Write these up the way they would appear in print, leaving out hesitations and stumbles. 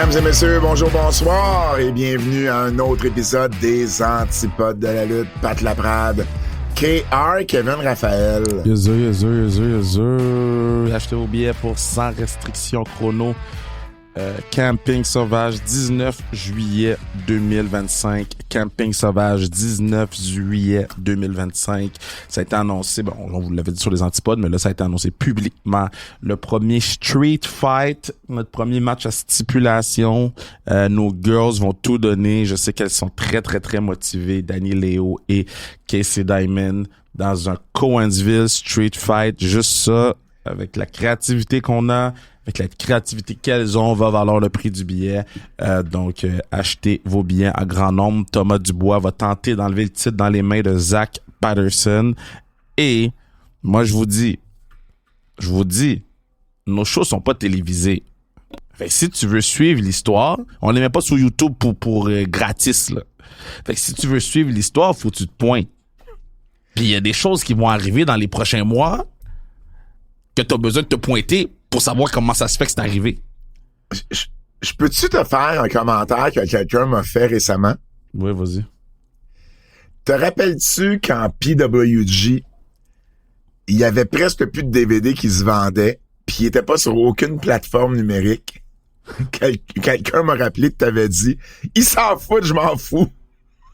Mesdames et messieurs, bonjour, bonsoir et bienvenue à un autre épisode des Antipodes de la lutte. Pat Laprade, KR, Kevin Raphaël. Yes sir. Achetez vos billets pour Sans Restriction Chrono. Camping Sauvage, 19 juillet 2025. Camping Sauvage, 19 juillet 2025. Ça a été annoncé, bon, on vous l'avait dit sur les Antipodes, mais là, ça a été annoncé publiquement. Le premier Street Fight, notre premier match à stipulation. Nos girls vont tout donner. Je sais qu'elles sont très, très, très motivées. Dani Léo et Casey Diamond dans un Cowansville Street Fight. Juste ça, avec la créativité qu'on a, avec la créativité qu'elles ont, va valoir le prix du billet. Donc, achetez vos billets à grand nombre. Thomas Dubois va tenter d'enlever le titre dans les mains de Zach Patterson. Et moi, je vous dis, nos shows sont pas télévisés. Fait que si tu veux suivre l'histoire, on les met pas sur YouTube pour gratis, là. Fait que si tu veux suivre l'histoire, faut que tu te pointes. Puis il y a des choses qui vont arriver dans les prochains mois que tu as besoin de te pointer pour savoir comment ça se fait que c'est arrivé. Je peux-tu te faire un commentaire que quelqu'un m'a fait récemment? Oui, vas-y. Te rappelles-tu qu'en PWG, il y avait presque plus de DVD qui se vendaient, puis il était pas sur aucune plateforme numérique? Quelqu'un m'a rappelé que t'avais dit « Il s'en fout, je m'en fous! »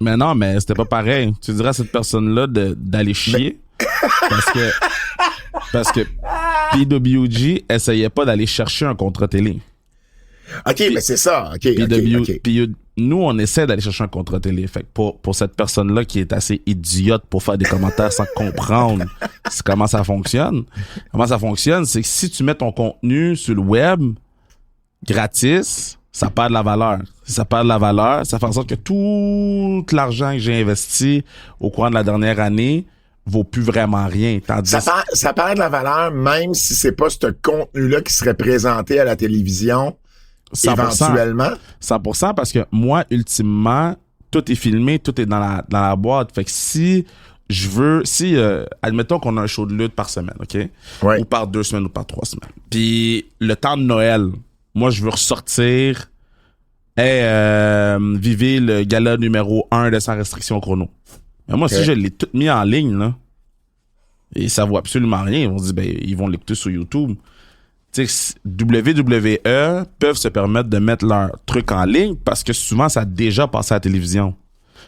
Mais non, mais c'était pas pareil. Tu dirais à cette personne-là d'aller chier. Parce que PWG essayait pas d'aller chercher un contrat télé. OK, mais c'est ça. OK. Nous, on essaie d'aller chercher un contrat télé. Fait que pour cette personne-là qui est assez idiote pour faire des commentaires sans comprendre comment ça fonctionne, c'est que si tu mets ton contenu sur le web gratis, ça perd de la valeur. Si ça perd de la valeur, ça fait en sorte que tout l'argent que j'ai investi au cours de la dernière année vaut plus vraiment rien. Ça perd de la valeur même si c'est pas ce contenu-là qui serait présenté à la télévision 100%, éventuellement. 100% parce que moi, ultimement, tout est filmé, tout est dans la boîte. Fait que si admettons qu'on a un show de lutte par semaine, OK? Ouais. Ou par 2 semaines ou par 3 semaines. Puis le temps de Noël, moi, je veux ressortir vivez le gala numéro 1 de Sans Restriction Chrono. Mais moi, si je l'ai tout mis en ligne, là, et ça vaut absolument rien, ils vont se dire, ils vont l'écouter sur YouTube. Tu sais, WWE peuvent se permettre de mettre leur truc en ligne parce que souvent, ça a déjà passé à la télévision.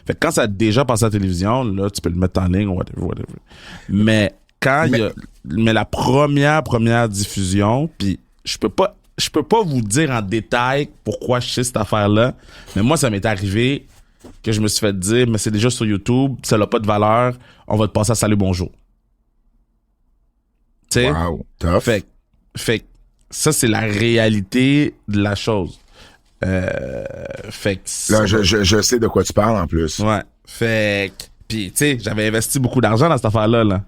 Fait que quand ça a déjà passé à la télévision, là, tu peux le mettre en ligne, whatever. Mais mais la première diffusion, puis je peux pas vous dire en détail pourquoi je sais cette affaire-là, mais moi, ça m'est arrivé que je me suis fait dire, mais c'est déjà sur YouTube, ça n'a pas de valeur, on va te passer à salut bonjour. Tu sais? Wow, tough. Fait ça, c'est la réalité de la chose. Fait que là, je sais de quoi tu parles en plus. Ouais. Fait que, pis tu sais, j'avais investi beaucoup d'argent dans cette affaire-là, là.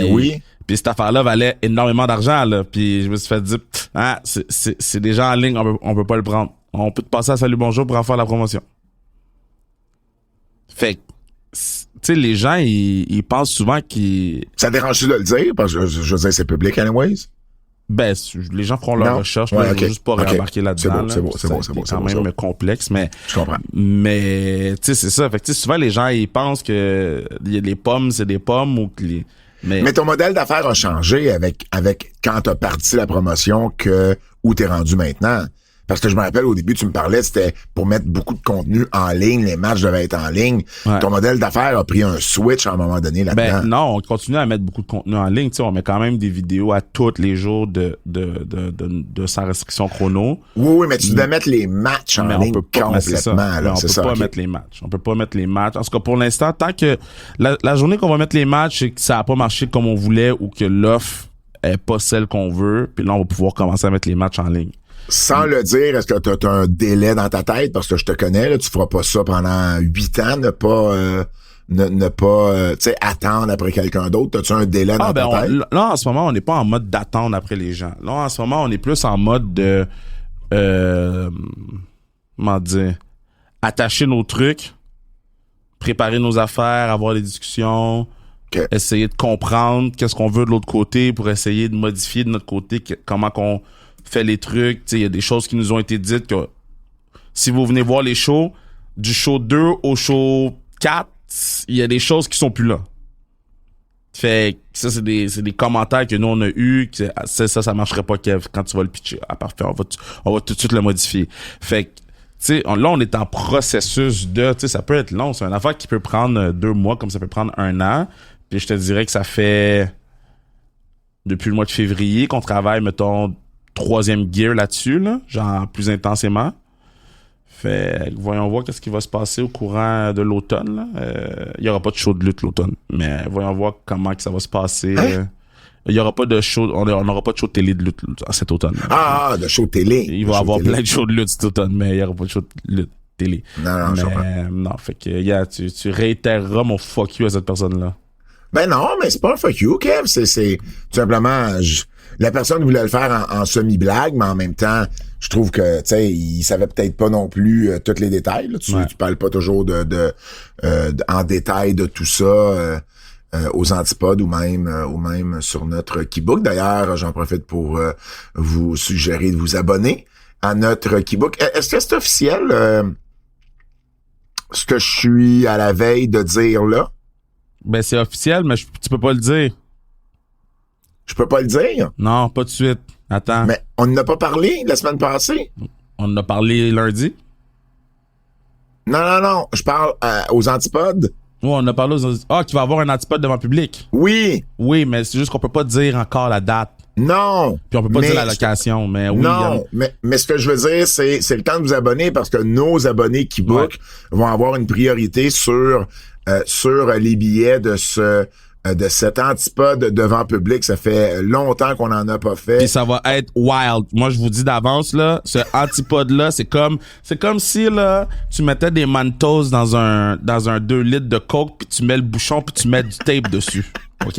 Oui. Puis cette affaire-là valait énormément d'argent, là. Puis je me suis fait dire, c'est déjà en ligne, on peut pas le prendre. On peut te passer à salut bonjour pour en faire la promotion. Fait que, tu sais, les gens, ils pensent souvent qu'ils... Ça dérange-tu de le dire? Parce que je veux dire, c'est public anyways. Ben, les gens feront leur recherche, mais je veux juste pas remarquer là-dedans. C'est beau. C'est quand même complexe, mais... Je comprends. Mais, tu sais, c'est ça. Fait que, tu sais, souvent, les gens, ils pensent que les pommes, c'est des pommes ou que les... Mais ton modèle d'affaires a changé avec quand t'as parti la promotion où t'es rendu maintenant. Parce que je me rappelle, au début, tu me parlais, c'était pour mettre beaucoup de contenu en ligne, les matchs devaient être en ligne. Ouais. Ton modèle d'affaires a pris un switch à un moment donné là-dedans. Ben non, on continue à mettre beaucoup de contenu en ligne. Tu sais, on met quand même des vidéos à tous les jours de Sans Restriction Chrono. Oui, mais tu dois mettre les matchs en ligne complètement. On peut pas mettre les matchs. On peut pas mettre les matchs. En tout cas, pour l'instant, tant que la journée qu'on va mettre les matchs, c'est que ça a pas marché comme on voulait ou que l'offre est pas celle qu'on veut, puis là, on va pouvoir commencer à mettre les matchs en ligne. Sans le dire, est-ce que t'as un délai dans ta tête? Parce que je te connais, là, tu feras pas ça pendant 8 ans, ne pas tu sais, attendre après quelqu'un d'autre. T'as-tu un délai dans ta tête? Là, en ce moment, on n'est pas en mode d'attendre après les gens. Là, en ce moment, on est plus en mode de comment dire, attacher nos trucs, préparer nos affaires, avoir des discussions, essayer de comprendre qu'est-ce qu'on veut de l'autre côté pour essayer de modifier de notre côté comment qu'on fait les trucs. Tu sais, il y a des choses qui nous ont été dites si vous venez voir les shows, du show 2 au show 4, il y a des choses qui sont plus là. Fait que ça, c'est des commentaires que nous, on a eu, que ça marcherait pas, Kev, quand tu vas le pitcher. Ah, parfait, on va tout de suite le modifier. Fait que, tu sais, là, on est en processus de, tu sais, ça peut être long. C'est une affaire qui peut prendre 2 mois, comme ça peut prendre 1 an. Puis je te dirais que ça fait, depuis le mois de février, qu'on travaille, mettons, 3e gear là-dessus, là, genre plus intensément. Fait voyons voir qu'est-ce qui va se passer au courant de l'automne, là. Il y aura pas de show de lutte l'automne, mais voyons voir comment que ça va se passer. Il y aura pas de show, on n'aura pas de show de télé de lutte cet automne. De show de télé. Il va y avoir plein de shows de lutte cet automne, mais il y aura pas de show de lutte télé. Non, je comprends. Non, fait que tu réitéreras mon fuck you à cette personne-là. Ben non, mais c'est pas un fuck you, Kev. C'est tout simplement, la personne voulait le faire en semi-blague, mais en même temps, je trouve que, tu sais, il savait peut-être pas non plus tous les détails. Là. Tu parles pas toujours en détail de tout ça aux antipodes ou même sur notre Keybook. D'ailleurs, j'en profite pour vous suggérer de vous abonner à notre Keybook. Est-ce que c'est officiel ce que je suis à la veille de dire là? Ben, c'est officiel, mais tu peux pas le dire. Je peux pas le dire? Non, pas de suite. Attends. Mais on n'a pas parlé la semaine passée? On en a parlé lundi? Non. Je parle aux antipodes. Oui, on a parlé aux antipodes. Ah, qu'il va y avoir un antipode devant le public? Oui. Oui, mais c'est juste qu'on peut pas dire encore la date. Non. Puis on peut pas dire la location, mais oui. Non, mais ce que je veux dire, c'est le temps de vous abonner parce que nos abonnés Keybook vont avoir une priorité sur les billets de cet antipode devant public. Ça fait longtemps qu'on en a pas fait. Puis ça va être wild. Moi, je vous dis d'avance, là, ce antipode-là, c'est comme si, là, tu mettais des Mentos dans un 2 litres de coke, puis tu mets le bouchon, puis tu mets du tape dessus. OK?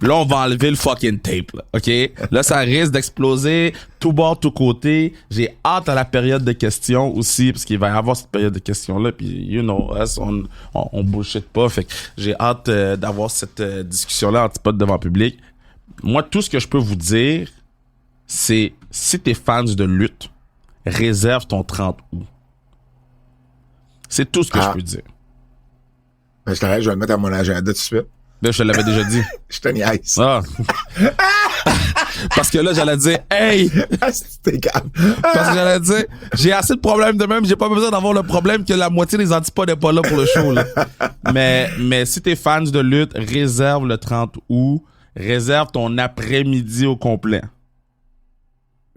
Là, on va enlever le fucking tape, là. OK? Là, ça risque d'exploser tout bord, tout côté. J'ai hâte à la période de questions aussi, parce qu'il va y avoir cette période de questions-là, puis, you know, us, on bullshit pas. Fait que j'ai hâte d'avoir cette discussion-là antipode devant le public. Moi, tout ce que je peux vous dire, c'est, si t'es fan de lutte, réserve ton 30 août. C'est tout ce que je peux dire. Ben, je t'arrête, je vais le mettre à mon agenda tout de suite. Là, je te l'avais déjà dit. Je te niaise. Ah. Parce que là, j'allais dire, hey! C'était calme. Parce que j'allais dire, j'ai assez de problèmes de même, j'ai pas besoin d'avoir le problème que la moitié des antipodes n'est pas là pour le show, là. Mais si t'es fan de lutte, réserve le 30 août, réserve ton après-midi au complet.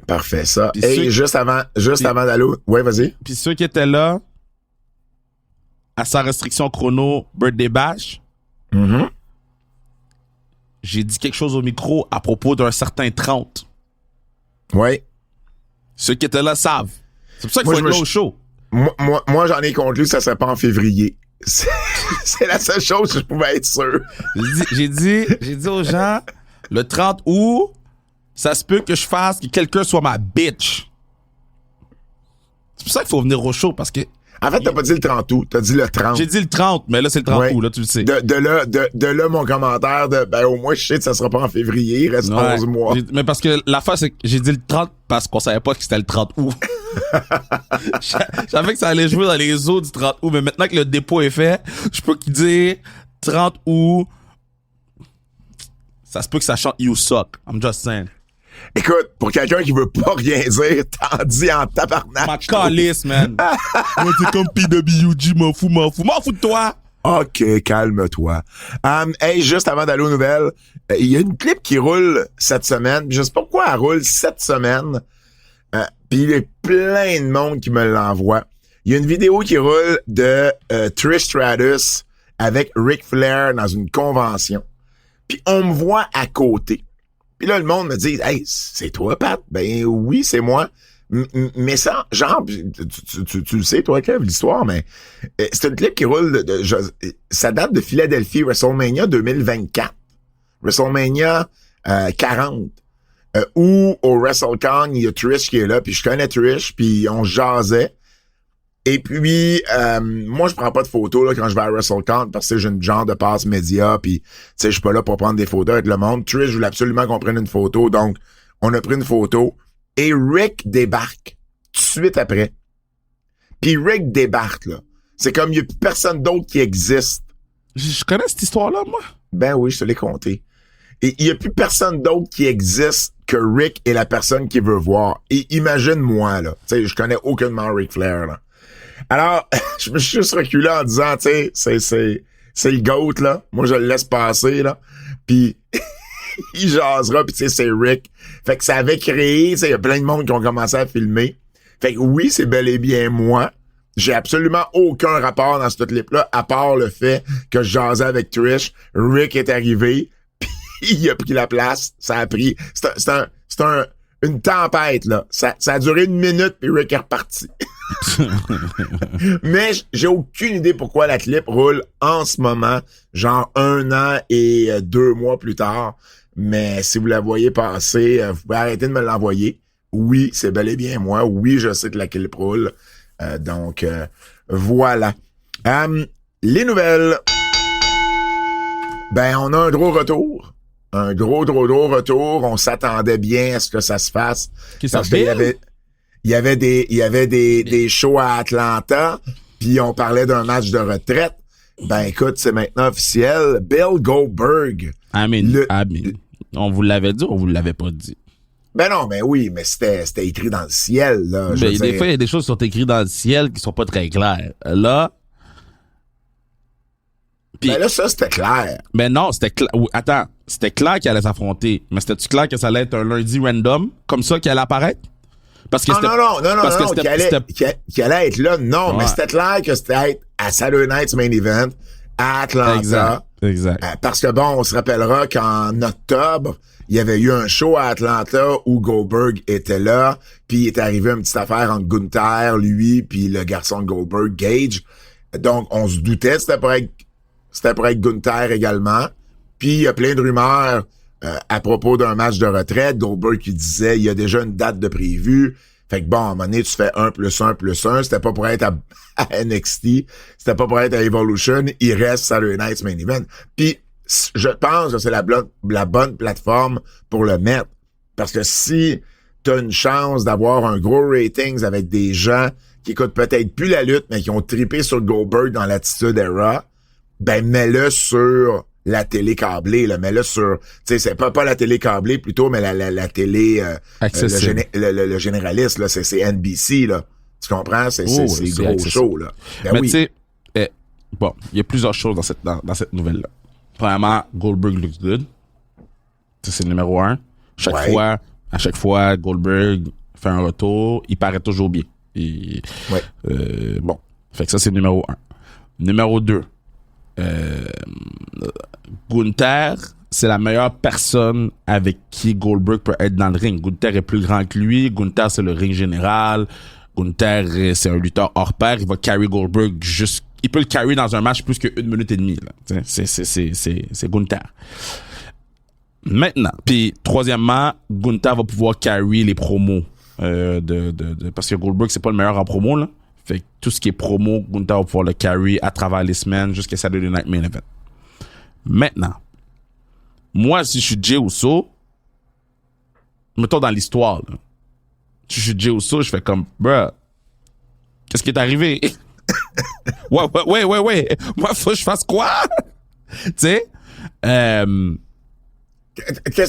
Parfait, ça. Et juste avant d'aller, ouais, vas-y. Puis ceux qui étaient là, à sa restriction chrono Birthday Bash, j'ai dit quelque chose au micro à propos d'un certain 30. Ouais. Ceux qui étaient là savent. C'est pour ça qu'il faut être là au show. Moi, j'en ai conclu que ça serait pas en février. C'est la seule chose que je pouvais être sûr. J'ai dit aux gens, le 30 août, ça se peut que je fasse que quelqu'un soit ma bitch. C'est pour ça qu'il faut venir au show, parce que... En fait, t'as pas dit le 30 août, t'as dit le 30. J'ai dit le 30, mais là, c'est le 30 août, là, tu le sais. De là, mon commentaire au moins, je sais que ça sera pas en février, il reste 11 mois. Mais parce que l'affaire, c'est que j'ai dit le 30 parce qu'on savait pas que c'était le 30 août. Je savais que ça allait jouer dans les eaux du 30 août, mais maintenant que le dépôt est fait, je peux dire 30 août, ça se peut que ça chante You Suck. I'm just saying. Écoute, pour quelqu'un qui veut pas rien dire, t'en dis en tabarnak. Ma calisse, man. Moi, c'est comme PWG, m'en fous de toi. OK, calme-toi. Hey, juste avant d'aller aux nouvelles, il y a une clip qui roule cette semaine. Je sais pas pourquoi elle roule cette semaine. Puis il y a plein de monde qui me l'envoie. Il y a une vidéo qui roule de Trish Stratus avec Ric Flair dans une convention. Puis on me voit à côté. Puis là, le monde me dit, hey, c'est toi, Pat? Ben oui, c'est moi. Mais ça, genre, tu le sais, toi, Kev, l'histoire, mais c'est une clip qui roule ça date de Philadelphie, WrestleMania 2024. WrestleMania 40. Où au WrestleCon, il y a Trish qui est là, puis je connais Trish, puis on jasait. Et puis, moi, je prends pas de photos là, quand je vais à WrestleCon parce que j'ai une genre de passe média, puis tu sais, je suis pas là pour prendre des photos avec le monde. Trish voulait absolument qu'on prenne une photo, donc on a pris une photo. Et Rick débarque tout de suite après. Puis Rick débarque, là. C'est comme, il n'y a plus personne d'autre qui existe. Je connais cette histoire-là, moi. Ben oui, je te l'ai compté. Et il n'y a plus personne d'autre qui existe que Rick est la personne qu'il veut voir. Et imagine-moi, là. Tu sais, je connais aucunement Ric Flair, là. Alors, je me suis juste reculé en disant, tu sais, c'est le GOAT, là. Moi, je le laisse passer, là. Puis, il jasera, puis tu sais, c'est Rick. Fait que ça avait créé, tu sais, il y a plein de monde qui ont commencé à filmer. Fait que oui, c'est bel et bien moi. J'ai absolument aucun rapport dans ce clip-là, à part le fait que je jasais avec Trish. Rick est arrivé, puis il a pris la place. Ça a pris... C'est une tempête, là. Ça a duré 1 minute, puis Rick est reparti. Mais j'ai aucune idée pourquoi la clip roule en ce moment, genre 1 an et 2 mois plus tard. Mais si vous la voyez passer, vous pouvez arrêter de me l'envoyer. Oui, c'est bel et bien moi. Oui, je sais que la clip roule. Donc, voilà. Les nouvelles. Ben, on a un gros retour. Un gros retour. On s'attendait bien à ce que ça se fasse. Parce qu'il y avait des shows à Atlanta, puis on parlait d'un match de retraite. Ben, écoute, c'est maintenant officiel. Bill Goldberg. On vous l'avait dit ou on vous l'avait pas dit? Ben non, mais oui, mais c'était écrit dans le ciel, là. Des fois, il y a des choses qui sont écrites dans le ciel qui sont pas très claires. Là... Ben là, ça, c'était clair. Mais non, c'était clair. Attends, c'était clair qu'il allait s'affronter. Mais c'était-tu clair que ça allait être un lundi random, comme ça, qu'il allait apparaître? Parce que non, qu'il allait être là, non, ouais. Mais c'était clair que c'était être à Saturday Night's Main Event, à Atlanta. Exact. Parce que bon, on se rappellera qu'en octobre, il y avait eu un show à Atlanta où Goldberg était là, puis il est arrivé une petite affaire entre Gunther, lui, puis le garçon de Goldberg, Gage. Donc, on se doutait que c'était pour être Gunther également. Puis, il y a plein de rumeurs à propos d'un match de retraite. Goldberg qui disait, il y a déjà une date de prévue. Fait que bon, à un moment donné, tu fais 1+1+1. C'était pas pour être à NXT. C'était pas pour être à Evolution. Il reste Saturday Night's Main Event. Puis, je pense que c'est la bonne plateforme pour le mettre. Parce que si t'as une chance d'avoir un gros ratings avec des gens qui écoutent peut-être plus la lutte, mais qui ont trippé sur Goldberg dans l'Attitude Era, ben mets-le sur la télé câblée, là, mets-le sur, tu sais, c'est pas la télé câblée plutôt, mais la télé le généraliste, là, c'est NBC, là. Tu comprends? C'est gros show, là. Ben mais oui. Tu sais, bon, il y a plusieurs choses dans cette nouvelle-là. Premièrement, Goldberg looks good. Ça, c'est le numéro 1. À chaque fois, Goldberg fait un retour, il paraît toujours bien. Bon. Fait que ça, c'est le numéro 1. Numéro 2. Gunther, c'est la meilleure personne avec qui Goldberg peut être dans le ring. Gunther est plus grand que lui. Gunther, c'est le ring général. Gunther, c'est un lutteur hors pair. Il va carry Goldberg il peut le carry dans un match plus que 1 minute et demie, là. C'est Gunther. Maintenant, puis troisièmement, Gunther va pouvoir carry les promos parce que Goldberg, c'est pas le meilleur en promo, là. Fait que tout ce qui est promo, Gunther va pouvoir le carry à travers les semaines jusqu'à Saturday Night Main Event. Maintenant, moi, si je suis Jey Uso, mettons dans l'histoire, là, si je suis Jey Uso, je fais comme, bruh, qu'est-ce qui est arrivé? ouais. Moi, faut que je fasse quoi? Tu sais? Qu'est-ce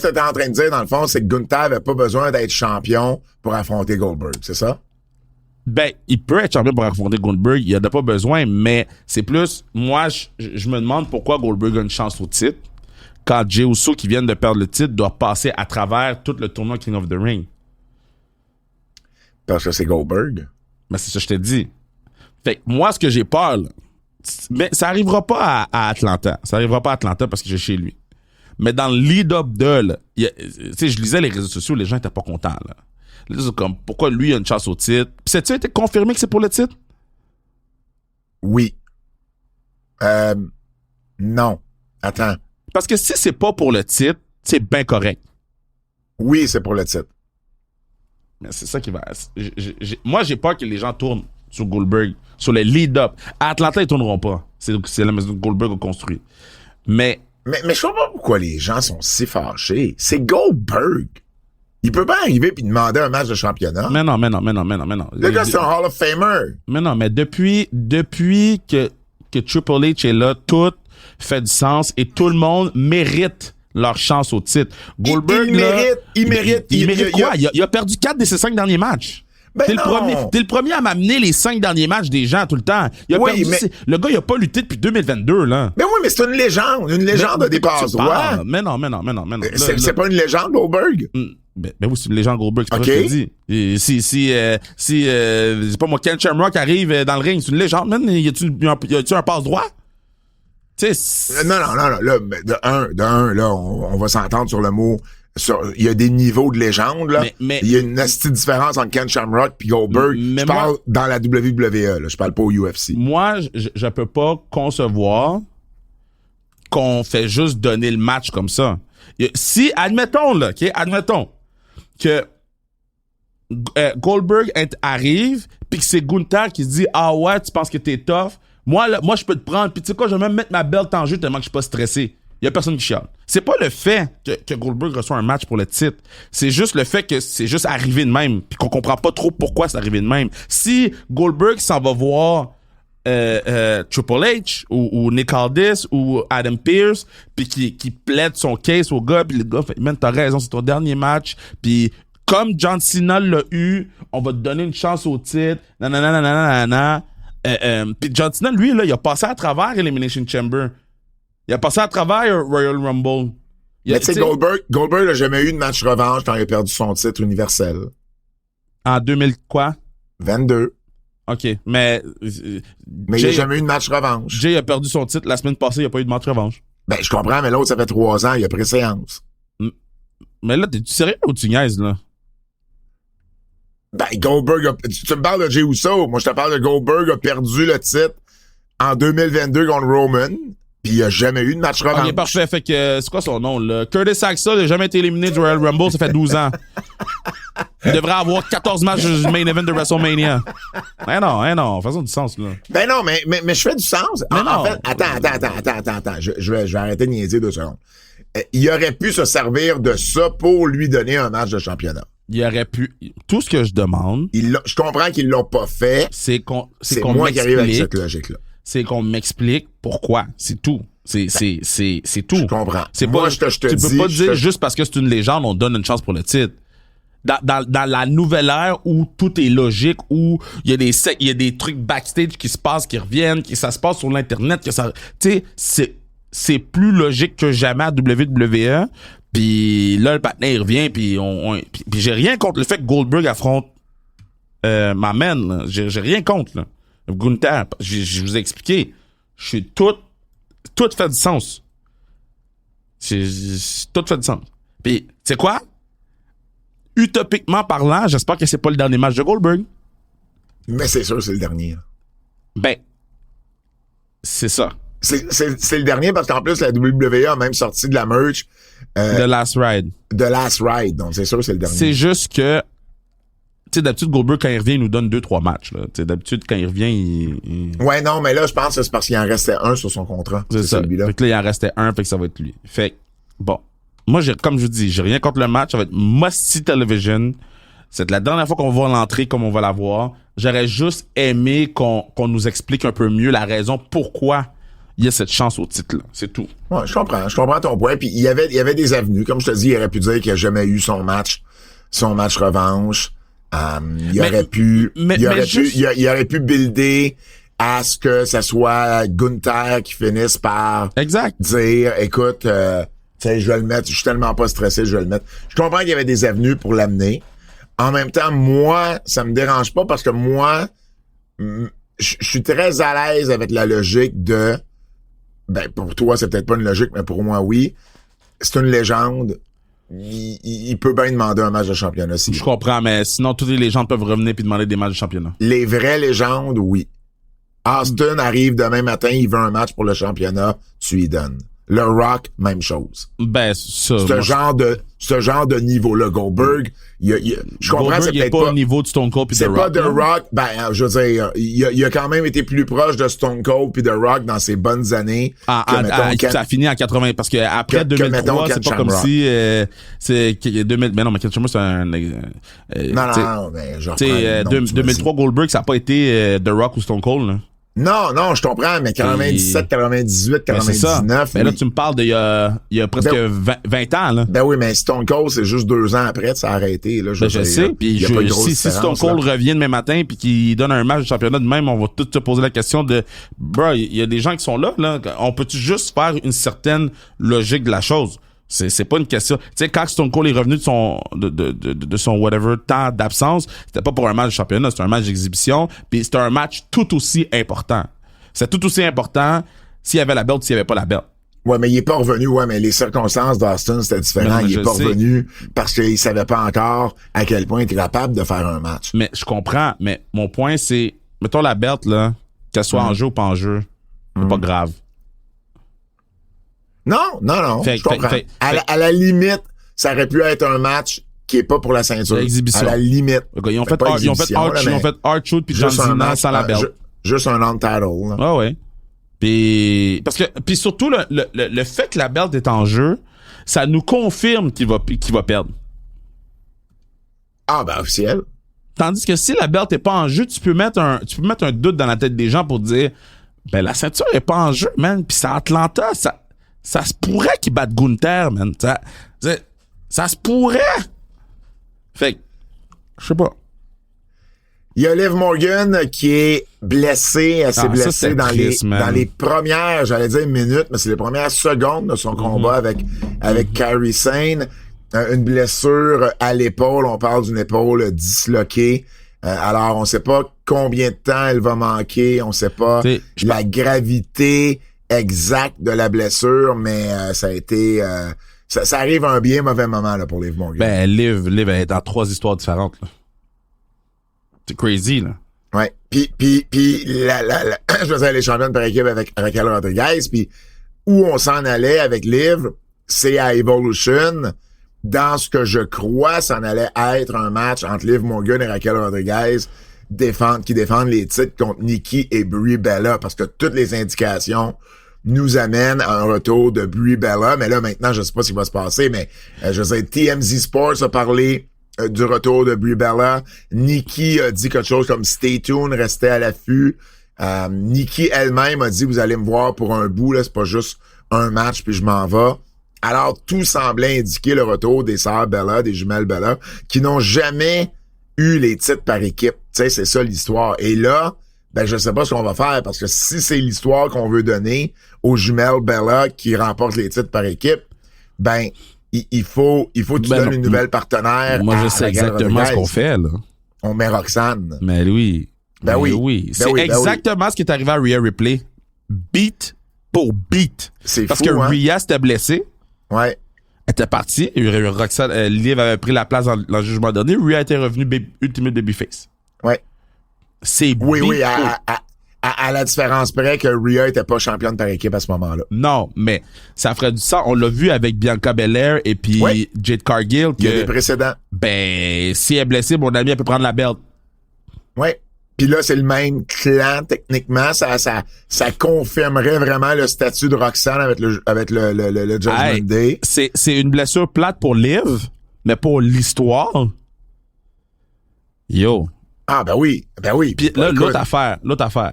que t'es en train de dire, dans le fond, c'est que Gunther avait pas besoin d'être champion pour affronter Goldberg, c'est ça? Ben, il peut être champion pour affronter Goldberg, il en a pas besoin, mais c'est plus, moi, je me demande pourquoi Goldberg a une chance au titre, quand Jey Uso, qui vient de perdre le titre, doit passer à travers tout le tournoi King of the Ring. Parce que c'est Goldberg. Ben, c'est ça que je te dis. Fait que moi, ce que j'ai peur, là, mais ça arrivera pas à Atlanta. Ça arrivera pas à Atlanta parce que j'ai chez lui. Mais dans le lead-up de, tu sais, je lisais les réseaux sociaux, les gens étaient pas contents, là. Là, c'est comme, pourquoi lui a une chance au titre? Puis, ça a été confirmé que c'est pour le titre? Oui. Non. Attends. Parce que si c'est pas pour le titre, c'est bien correct. Oui, c'est pour le titre. Mais c'est ça qui va... Moi, j'ai peur que les gens tournent sur Goldberg, sur les lead-up. À Atlanta, ils tourneront pas. C'est la maison que Goldberg a construite. Mais je sais pas pourquoi les gens sont si fâchés. C'est Goldberg. Il peut pas arriver puis demander un match de championnat. Mais non. Le gars, c'est un Hall of Famer. Mais non, mais depuis que Triple H est là, tout fait du sens et tout le monde mérite leur chance au titre. Goldberg, il mérite. Il mérite quoi? Il a perdu 4 de ses 5 derniers matchs. Ben T'es le premier à m'amener les 5 derniers matchs des gens tout le temps. Le gars, il a pas lutté depuis 2022, là. Mais oui, mais c'est une légende. Une légende a des passe-droits. Mais non. C'est pas une légende, Goldberg? Ben oui, c'est une légende Goldberg, c'est pas ce que je te dis. Et si c'est pas moi, Ken Shamrock arrive dans le ring, c'est une légende, man. Y a-tu un passe-droit? Tu sais. Non. Là, de un, là, on va s'entendre sur le mot. Il y a des niveaux de légende, là. Mais il y a une petite différence entre Ken Shamrock puis Goldberg. Je parle dans la WWE, là. Je parle pas au UFC. Moi, je peux pas concevoir qu'on fait juste donner le match comme ça. Si, admettons que Goldberg arrive puis que c'est Gunther qui se dit « Ah ouais, tu penses que t'es tough? Moi, je peux te prendre. Puis tu sais quoi, je vais même mettre ma belt en jeu tellement que je suis pas stressé. » Il y a personne qui chiale. C'est pas le fait que Goldberg reçoit un match pour le titre. C'est juste le fait que c'est juste arrivé de même. Puis qu'on comprend pas trop pourquoi c'est arrivé de même. Si Goldberg s'en va voir Triple H ou Nick Aldis ou Adam Pearce puis qui plaide son case au gars, puis le gars fait « Man, t'as raison, c'est ton dernier match. » Puis comme John Cena l'a eu, on va te donner une chance au titre. Nanana. Puis John Cena, lui, là, il a passé à travers Elimination Chamber. Il a passé à travers Royal Rumble. Mais tu sais, Goldberg n'a jamais eu de match revanche quand il a perdu son titre universel. En 2000 quoi? 22. OK, mais il n'a jamais eu de match revanche. Jay a perdu son titre. La semaine passée, il n'y a pas eu de match revanche. Ben, je comprends, mais l'autre, ça fait 3 ans, il a pris séance. Mais là, t'es-tu sérieux ou tu niaises, là? Ben, Goldberg tu me parles de Jey Uso. Moi, je te parle de Goldberg a perdu le titre en 2022 contre Roman. Puis il n'y a jamais eu de match revanche. Ok, parfait. Fait que, c'est quoi son nom, là? Curtis Axel n'a jamais été éliminé du Royal Rumble, ça fait 12 ans. Il devrait avoir 14 matchs du main event de WrestleMania. Non, faisons du sens, là. Ben non, mais je fais du sens. En fait, attends. Je vais arrêter de niaiser 2 secondes. Il aurait pu se servir de ça pour lui donner un match de championnat. Il aurait pu. Tout ce que je demande. Je comprends qu'ils l'ont pas fait. C'est moi qui arrive avec cette logique-là. C'est qu'on m'explique pourquoi. C'est tout. C'est tout. Je comprends. Moi, je te dis. Tu peux pas dire juste parce que c'est une légende, on donne une chance pour le titre. Dans la nouvelle ère où tout est logique, où il y a des trucs backstage qui se passent, qui reviennent, ça se passe sur l'internet, que ça, tu sais, c'est plus logique que jamais à WWE. Puis là, le partenaire revient, puis puis j'ai rien contre le fait que Goldberg affronte ma man. Là. J'ai rien contre, là. Gunther, je vous ai expliqué. Je suis tout fait du sens. Tout fait du sens. Puis, tu sais quoi? Utopiquement parlant, j'espère que c'est pas le dernier match de Goldberg. Mais c'est sûr, c'est le dernier. Ben, c'est ça. C'est le dernier parce qu'en plus, la WWE a même sorti de la merch. The Last Ride. The Last Ride. Donc, c'est sûr, c'est le dernier. C'est juste que, tu sais, d'habitude, Goldberg, quand il revient, il nous donne 2-3 matchs, là. Tu sais, d'habitude, quand il revient, il... Ouais, non, mais là, je pense que c'est parce qu'il en restait un sur son contrat. C'est ça. Celui-là. Fait que là, il en restait un, fait que ça va être lui. Fait que, bon. Moi, comme je vous dis, j'ai rien contre le match. Ça va être must-see television. C'est la dernière fois qu'on va voir l'entrée comme on va la voir. J'aurais juste aimé qu'on nous explique un peu mieux la raison pourquoi il y a cette chance au titre, là. C'est tout. Ouais, je comprends ton point. Puis il y avait des avenues. Comme je te dis, il aurait pu dire qu'il a jamais eu son match revanche. Il aurait pu builder à ce que ça soit Gunther qui finisse par dire, écoute, tu sais, je vais le mettre, je suis tellement pas stressé, je vais le mettre. Je comprends qu'il y avait des avenues pour l'amener. En même temps, moi, ça me dérange pas parce que moi, je suis très à l'aise avec la logique de, ben, pour toi, c'est peut-être pas une logique, mais pour moi, oui. C'est une légende. Il peut bien demander un match de championnat. Je comprends, mais sinon, toutes les légendes peuvent revenir puis demander des matchs de championnat. Les vraies légendes, oui. Austin arrive demain matin, il veut un match pour le championnat, tu lui donnes. Le Rock, même chose. Ben, ça. Ce genre de niveau-là, Goldberg, je comprends, Goldberg c'est n'est peut-être pas pas au niveau de Stone Cold puis de Rock. C'est pas The Rock, ben, je veux dire, il a quand même été plus proche de Stone Cold puis de Rock dans ses bonnes années. Ça a fini en 80, parce que après 2003, c'est pas comme si, c'est 2000, mais non, mais Ken Shamrock, c'est un, non, mais genre, 2003 Goldberg, ça a pas été The Rock ou Stone Cold, là. Non, je comprends, mais 97, 98, 99. Mais là, tu me parles d'il y a presque 20 ans, là. Ben oui, mais Stone Cold, c'est juste 2 ans après, ça a arrêté, là. Je sais, puis si Stone Cold revient demain matin puis qu'il donne un match de championnat de même, on va tout te poser la question de, bro, il y a des gens qui sont là. On peut-tu juste faire une certaine logique de la chose? C'est pas une question. Tu sais, quand Stone Cold est revenu de son whatever temps d'absence, c'était pas pour un match de championnat, c'était un match d'exhibition, puis c'était un match tout aussi important. C'est tout aussi important s'il y avait la belt, s'il y avait pas la belt. Ouais, mais il est pas revenu, mais les circonstances d'Austin, c'était différent. Il est pas revenu parce qu'il savait pas encore à quel point il était capable de faire un match. Mais je comprends, mais mon point, c'est, mettons la belt, là, qu'elle soit en jeu ou pas en jeu, c'est pas grave. Non, je comprends. À la limite, ça aurait pu être un match qui est pas pour la ceinture. L'exhibition. À la limite. Ils ont fait R-Truth puis John Cena sans la belt. Juste un non-title. Ah ouais. Puis surtout le fait que la belt est en jeu, ça nous confirme qu'il va perdre. Ah ben officiel. Tandis que si la belt est pas en jeu, tu peux mettre un doute dans la tête des gens pour dire, ben la ceinture est pas en jeu, man. Puis c'est Atlanta, ça se pourrait qu'ils battent Gunther, man. Ça se pourrait. Fait que, je sais pas. Il y a Liv Morgan qui est blessée. Elle s'est blessée dans les premières, j'allais dire minutes, mais c'est les premières secondes de son combat avec Kairi Sane. Une blessure à l'épaule. On parle d'une épaule disloquée. Alors, on sait pas combien de temps elle va manquer. On sait pas la gravité exacte de la blessure, mais ça a été... ça arrive à un bien mauvais moment là, pour Liv Morgan. Ben, Liv elle est dans 3 histoires différentes. Là. C'est crazy, là. Ouais. Puis je veux dire, les championnes par équipe avec Raquel Rodriguez, puis où on s'en allait avec Liv, c'est à Evolution. Dans ce que je crois, ça en allait être un match entre Liv Morgan et Raquel Rodriguez qui défendent les titres contre Nikki et Brie Bella, parce que toutes les indications nous amènent à un retour de Brie Bella. Mais là, maintenant, je sais pas ce qui va se passer, mais je veux dire, TMZ Sports a parlé du retour de Brie Bella. Nikki a dit quelque chose comme « Stay tuned, restez à l'affût ». Nikki elle-même a dit « Vous allez me voir pour un bout, là, c'est pas juste un match, puis je m'en vais ». Alors, tout semblait indiquer le retour des sœurs Bella, des jumelles Bella, qui n'ont jamais eu les titres par équipe. Tu sais, c'est ça l'histoire. Et là, ben je sais pas ce qu'on va faire, parce que si c'est l'histoire qu'on veut donner aux jumelles Bella qui remportent les titres par équipe, ben il faut que tu donnes une nouvelle partenaire. Moi, je sais exactement ce qu'on fait, là. On met Roxanne. Mais oui. Ben oui. C'est exactement ce qui est arrivé à Rhea Ripley. Beat pour beat. C'est parce fou, que hein? Rhea s'était blessée. Ouais. Elle était partie. Roxanne, Liv avait pris la place dans le jugement donné. Rhea était revenue Ultimate Babyface. Ouais. C'est Oui, à la différence près que Rhea était pas championne par équipe à ce moment-là. Non, mais ça ferait du sens. On l'a vu avec Bianca Belair et puis Jade Cargill. Il y a des précédents. Ben, si elle est blessée, mon ami, elle peut prendre la belt. Ouais. Puis là, c'est le même clan, techniquement. Ça confirmerait vraiment le statut de Roxanne avec le Judgment Day. C'est une blessure plate pour Liv, mais pour l'histoire. Yo. Ah, ben oui. Puis là, l'autre affaire.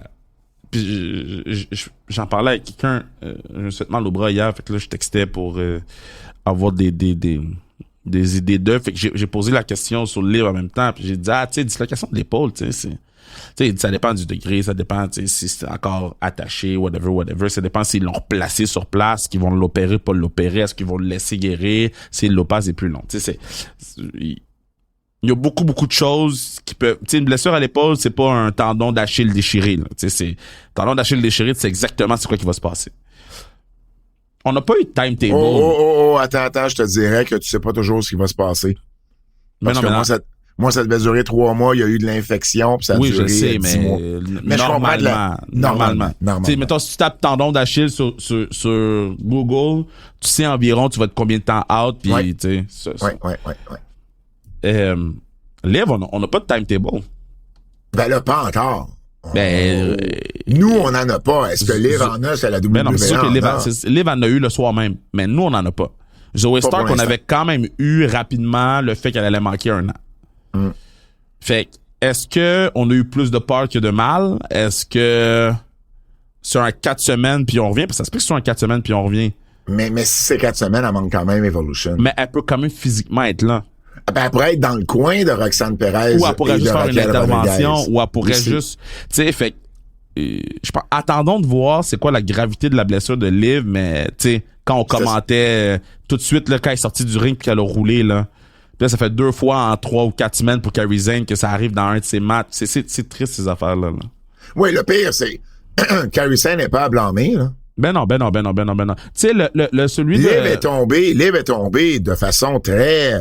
Puis j'en parlais avec quelqu'un, je me suis fait mal au bras hier, fait que là, je textais pour avoir des idées d'eux. Fait que j'ai posé la question sur le livre en même temps, puis j'ai dit, tu sais, dislocation de l'épaule, tu sais, ça dépend du degré, ça dépend, tu sais, si c'est encore attaché, whatever, ça dépend s'ils l'ont replacé sur place, qu'ils vont l'opérer, pas l'opérer, est-ce qu'ils vont le laisser guérir, si l'opage est plus long, tu sais, il y a beaucoup de choses qui peuvent... Tu sais, une blessure à l'épaule, c'est pas un tendon d'Achille déchiré. Tu sais, c'est... Tendon d'Achille déchiré, c'est exactement c'est quoi qui va se passer. On n'a pas eu de timetable. Attends, je te dirais que tu sais pas toujours ce qui va se passer. Parce que Moi, ça devait durer 3 mois, il y a eu de l'infection, puis ça a Oui, duré je sais, 10 mois. mais je comprends normalement. Normalement. Tu sais, mettons, si tu tapes tendon d'Achille sur Google, tu sais environ tu vas être combien de temps out, puis Ouais. tu sais. Ouais. Liv, on n'a pas de timetable. Ben là, pas encore. Ben, Nous, on n'en a pas. Est-ce que Liv en a, c'est la WWE? Ben non, mais c'est sûr que Liv, en a? Liv en a eu le soir même, mais nous, on n'en a pas. Zoe Pas Stark, pour on l'instant. avait quand même eu rapidement le fait qu'elle allait manquer 1 an. Fait que, est-ce que on a eu plus de peur que de mal? Est-ce que sur un 4 semaines puis on revient? Parce que ça se peut que sur un 4 semaines puis on revient. Mais si c'est 4 semaines, elle manque quand même Evolution. Mais elle peut quand même physiquement être là. Ben, elle pourrait être dans le coin de Roxane Perez. Ou elle pourrait et juste de faire une Raquel intervention, Rodriguez. ou elle pourrait Aussi. juste, tu sais, fait que, je pense, attendons de voir c'est quoi la gravité de la blessure de Liv, mais tu sais, quand on commentait tout de suite là, quand elle est sortie du ring puis qu'elle a roulé là, puis là ça fait 2 fois en 3 ou 4 semaines pour Kairi Sane que ça arrive dans un de ses matchs. C'est triste ces affaires là. Oui, le pire, c'est Kairi Sane n'est pas à blâmer, là. Ben non. Tu sais celui Liv de est tombé de façon très,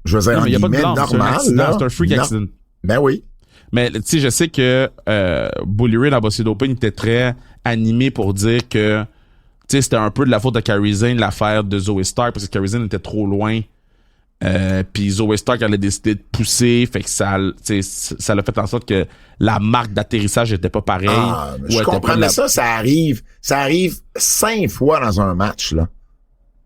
je veux dire, non, en mais il y a pas de guillemets, blâme, c'est un normale, accident, là. c'est un freak Non. accident. Ben oui. Mais tu sais, je sais que Bully Ray dans Bossy Doping était très animé pour dire que tu sais, c'était un peu de la faute de Kairi Sane l'affaire de Zoe Stark parce que Kairi Sane était trop loin. Puis Zoe Stark elle a décidé de pousser, fait que ça l'a fait en sorte que la marque d'atterrissage était pas pareille. Ah, ou je était comprends, pas mais ça arrive 5 fois dans un match, là.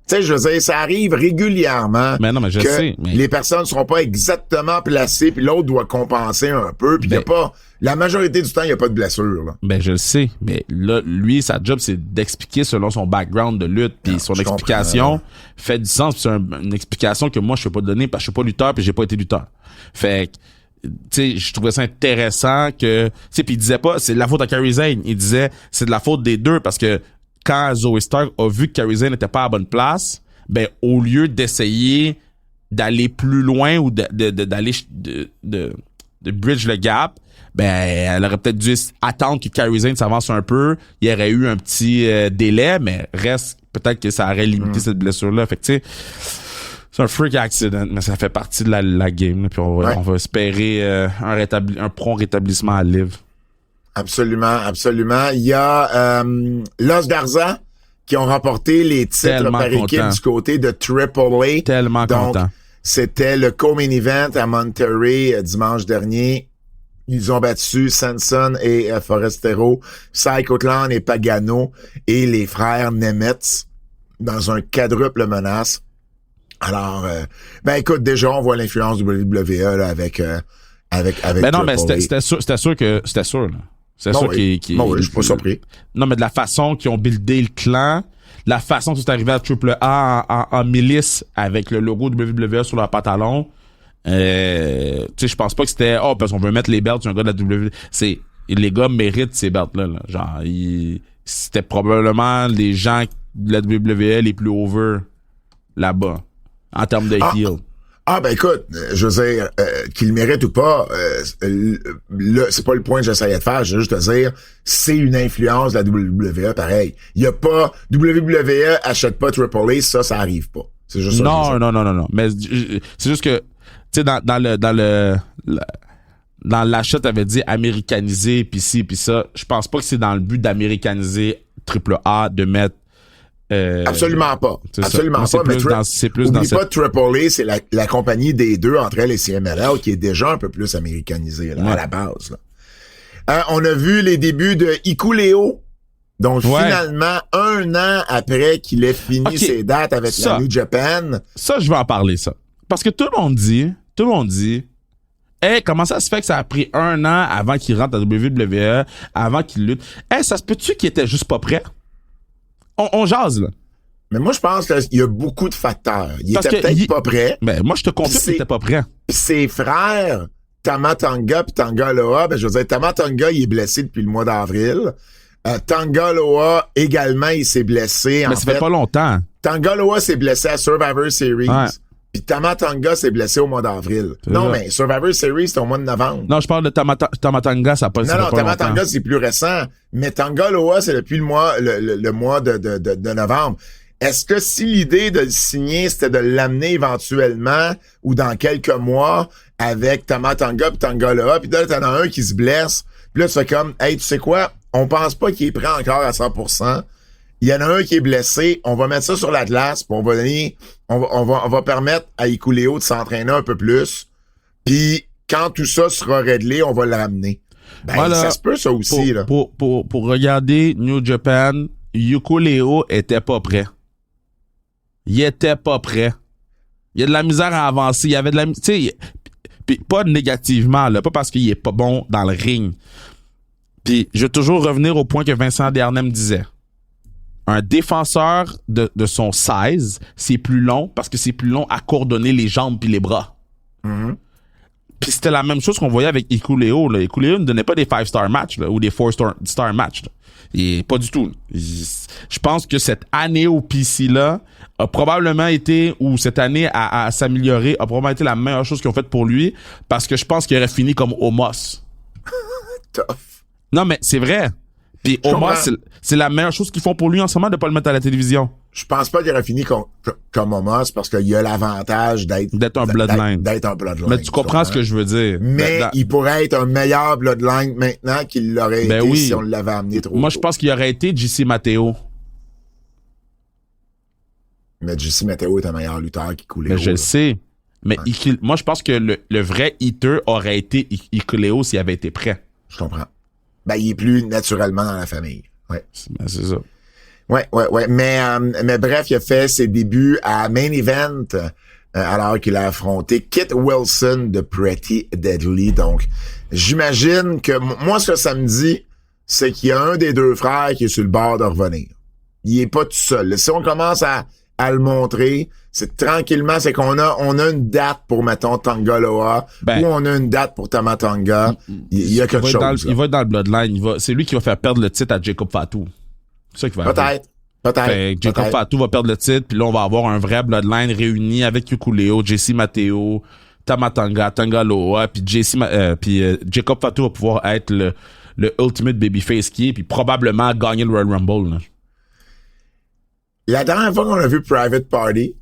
Tu sais, je veux dire, ça arrive régulièrement. Mais non, mais je que sais. Mais... les personnes seront pas exactement placées, puis l'autre doit compenser un peu, puis il y a Ben- pas, la majorité du temps, il y a pas de blessure, là. Ben je le sais, mais là, lui, sa job, c'est d'expliquer selon son background de lutte, puis son je explication comprends. fait du sens, puis c'est une explication que moi je peux pas donner parce que je suis pas lutteur, puis j'ai pas été lutteur. Fait que, tu sais, je trouvais ça intéressant que, tu sais, puis il disait pas c'est de la faute à Kairi Sane, il disait c'est de la faute des deux parce que quand Zoe Stark a vu que Kairi Sane n'était pas à la bonne place, ben au lieu d'essayer d'aller plus loin ou d'aller de bridge le gap, ben elle aurait peut-être dû attendre que Kairi Sane s'avance un peu, il y aurait eu un petit délai, mais reste peut-être que ça aurait limité cette blessure là. Fait que tu sais, c'est un freak accident, mais ça fait partie de la game là, puis on va espérer un prompt rétablissement à Liv. Absolument. Il y a Los Garza qui ont remporté les titres Tellement par équipe content. du côté de AAA. Tellement Donc, content. c'était le co-main event à Monterrey dimanche dernier. Ils ont battu Sanson et Forestero, Psycho Clown et Pagano et les frères Nemetz dans un quadruple menace. Alors, ben écoute, déjà on voit l'influence du WWE là, avec Ben non, mais AAA. c'était sûr là. C'était Bon, sûr oui. qu'il Bon, oui, je suis pas surpris. Non, mais de la façon qu'ils ont buildé le clan, la façon que c'est arrivé à AAA en milice avec le logo WWE sur leur pantalon, tu sais, je pense pas que c'était parce qu'on veut mettre les belts sur un gars de la WWE. C'est les gars méritent ces belts là. Genre c'était probablement les gens de la WWE les plus over là-bas en termes de heel. Ah ben écoute, je veux dire, qu'il le mérite ou pas, c'est pas le point que j'essayais de faire, je veux juste te dire, c'est une influence de la WWE, pareil. Il y a pas, WWE achète pas AAA, ça arrive pas. C'est juste ça. Non. Mais c'est juste que, tu sais, dans l'achat, t'avais dit américaniser, pis ci, pis ça. Je pense pas que c'est dans le but d'américaniser AAA, de mettre Absolument pas. c'est Absolument ça. pas. Moi, Mais c'est plus dans oublie cette... pas AAA, c'est la compagnie des deux entre elle et CMLL qui est déjà un peu plus américanisée là, à la base. Là. On a vu les débuts de Hikuleo. Donc finalement, 1 an après qu'il ait fini ses dates avec la New Japan. Ça, je vais en parler, ça. Parce que tout le monde dit, hey, comment ça se fait que ça a pris 1 an avant qu'il rentre à WWE, avant qu'il lutte? Hey, ça se peut-tu qu'il était juste pas prêt? On jase, là. Mais moi, je pense qu'il y a beaucoup de facteurs. Il Parce était que peut-être pas prêt. Ben, moi, je te confirme qu'il était pas prêt. Puis ses frères, Tama Tonga puis Tanga Loa, ben, je veux dire, Tama Tonga, il est blessé depuis le mois d'avril. Tanga Loa, également, il s'est blessé. Mais ça fait pas longtemps. Tanga Loa s'est blessé à Survivor Series. Ouais. Puis Tama Tonga s'est blessé au mois d'avril. Non, mais Survivor Series, c'était au mois de novembre. Non, je parle de Tamatanga, ça pas. Non, Tama Tonga, c'est plus récent. Mais Tanga Loa, c'est depuis le mois de novembre. est-ce que si l'idée de le signer, c'était de l'amener éventuellement ou dans quelques mois avec Tama Tonga pis Tangaloa, puis là, t'en as un qui se blesse, puis là, tu fais comme, hey, tu sais quoi, on pense pas qu'il est prêt encore à 100%. Il y en a un qui est blessé, on va mettre ça sur la glace, puis on va permettre à Hikuleo de s'entraîner un peu plus, puis quand tout ça sera réglé, on va le ramener. Ben, voilà, ça se peut, ça aussi, là. Pour regarder New Japan, Hikuleo était pas prêt. Il était pas prêt. Il y a de la misère à avancer. Il y avait de la... Tu sais, puis pas négativement, là, pas parce qu'il est pas bon dans le ring. Puis je vais toujours revenir au point que Vincent Desharnais me disait. Un défenseur de son size, c'est plus long parce que c'est plus long à coordonner les jambes puis les bras. Mm-hmm. Puis c'était la même chose qu'on voyait avec Hikuleo. Hikuleo ne donnait pas des 5-star matchs là, ou des 4-star matchs. Et pas du tout. Je pense que cette année au PC-là a probablement été, ou cette année à s'améliorer, a probablement été la meilleure chose qu'ils ont faite pour lui parce que je pense qu'il aurait fini comme Omos. Tough. Non, mais c'est vrai. Puis Omos, c'est la meilleure chose qu'ils font pour lui en ce moment de pas le mettre à la télévision. Je pense pas qu'il aurait fini comme Omos parce qu'il y a l'avantage d'être un bloodline. D'être un bloodline. Mais tu comprends ce que je veux dire. Mais il pourrait être un meilleur bloodline maintenant qu'il l'aurait été oui. si on l'avait amené trop Moi, tôt. je pense qu'il aurait été JC Matteo. Mais JC Matteo est un meilleur lutteur qu'Hikuleo. Je le sais. Mais ouais. Moi, je pense que le vrai hitter aurait été Hikuleo s'il avait été prêt. Je comprends. Ben, il est plus naturellement dans la famille. Ouais. Ben, c'est ça. Ouais. Mais bref, il a fait ses débuts à Main Event alors qu'il a affronté Kit Wilson de Pretty Deadly. Donc, j'imagine que moi, ce que ça me dit, c'est qu'il y a un des deux frères qui est sur le bord de revenir. Il est pas tout seul. Si on commence à le montrer, c'est tranquillement, c'est qu'on a une date pour, mettons, Tangaloa, ou on a une date pour Tama Tonga. Il y a quelque chose. Il va être dans le Bloodline. C'est lui qui va faire perdre le titre à Jacob Fatu. C'est ça qui va arriver. Peut-être. Jacob Fatu va perdre le titre, puis là, on va avoir un vrai Bloodline réuni avec Hikuleo, JC Matteo, Tama Tonga, Tangaloa, puis Jacob Fatu va pouvoir être le ultimate babyface qui est, puis probablement gagner le Royal Rumble. Là. La dernière fois qu'on a vu Private Party,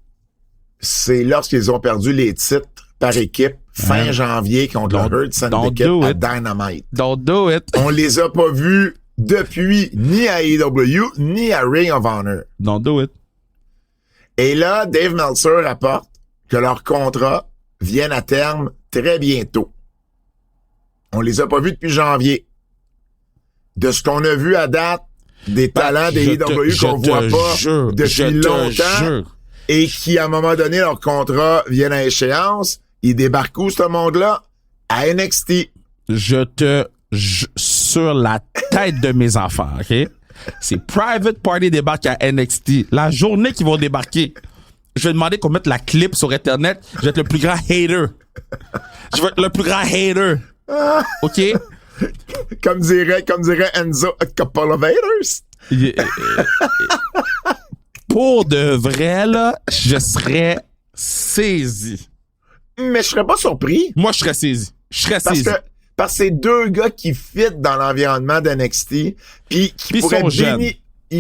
c'est lorsqu'ils ont perdu les titres par équipe fin janvier contre le Hurt Syndicate à Dynamite. Don't do it. On les a pas vus depuis ni à AEW ni à Ring of Honor. Don't do it. Et là, Dave Meltzer rapporte que leurs contrats viennent à terme très bientôt. On les a pas vus depuis janvier. De ce qu'on a vu à date, des talents des AEW qu'on voit pas depuis longtemps et qui, à un moment donné, leurs contrats viennent à échéance, ils débarquent où, ce monde-là? À NXT. Sur la tête de mes enfants, OK? C'est Private Party débarque à NXT. La journée qu'ils vont débarquer, je vais demander qu'on mette la clip sur Internet. Je vais être le plus grand hater. Je vais être le plus grand hater. OK? Comme dirait Enzo, a couple of haters. Pour de vrai, là, je serais saisi. Mais je serais pas surpris. Moi, je serais saisi. Parce que c'est deux gars qui fit dans l'environnement d'NXT, puis qui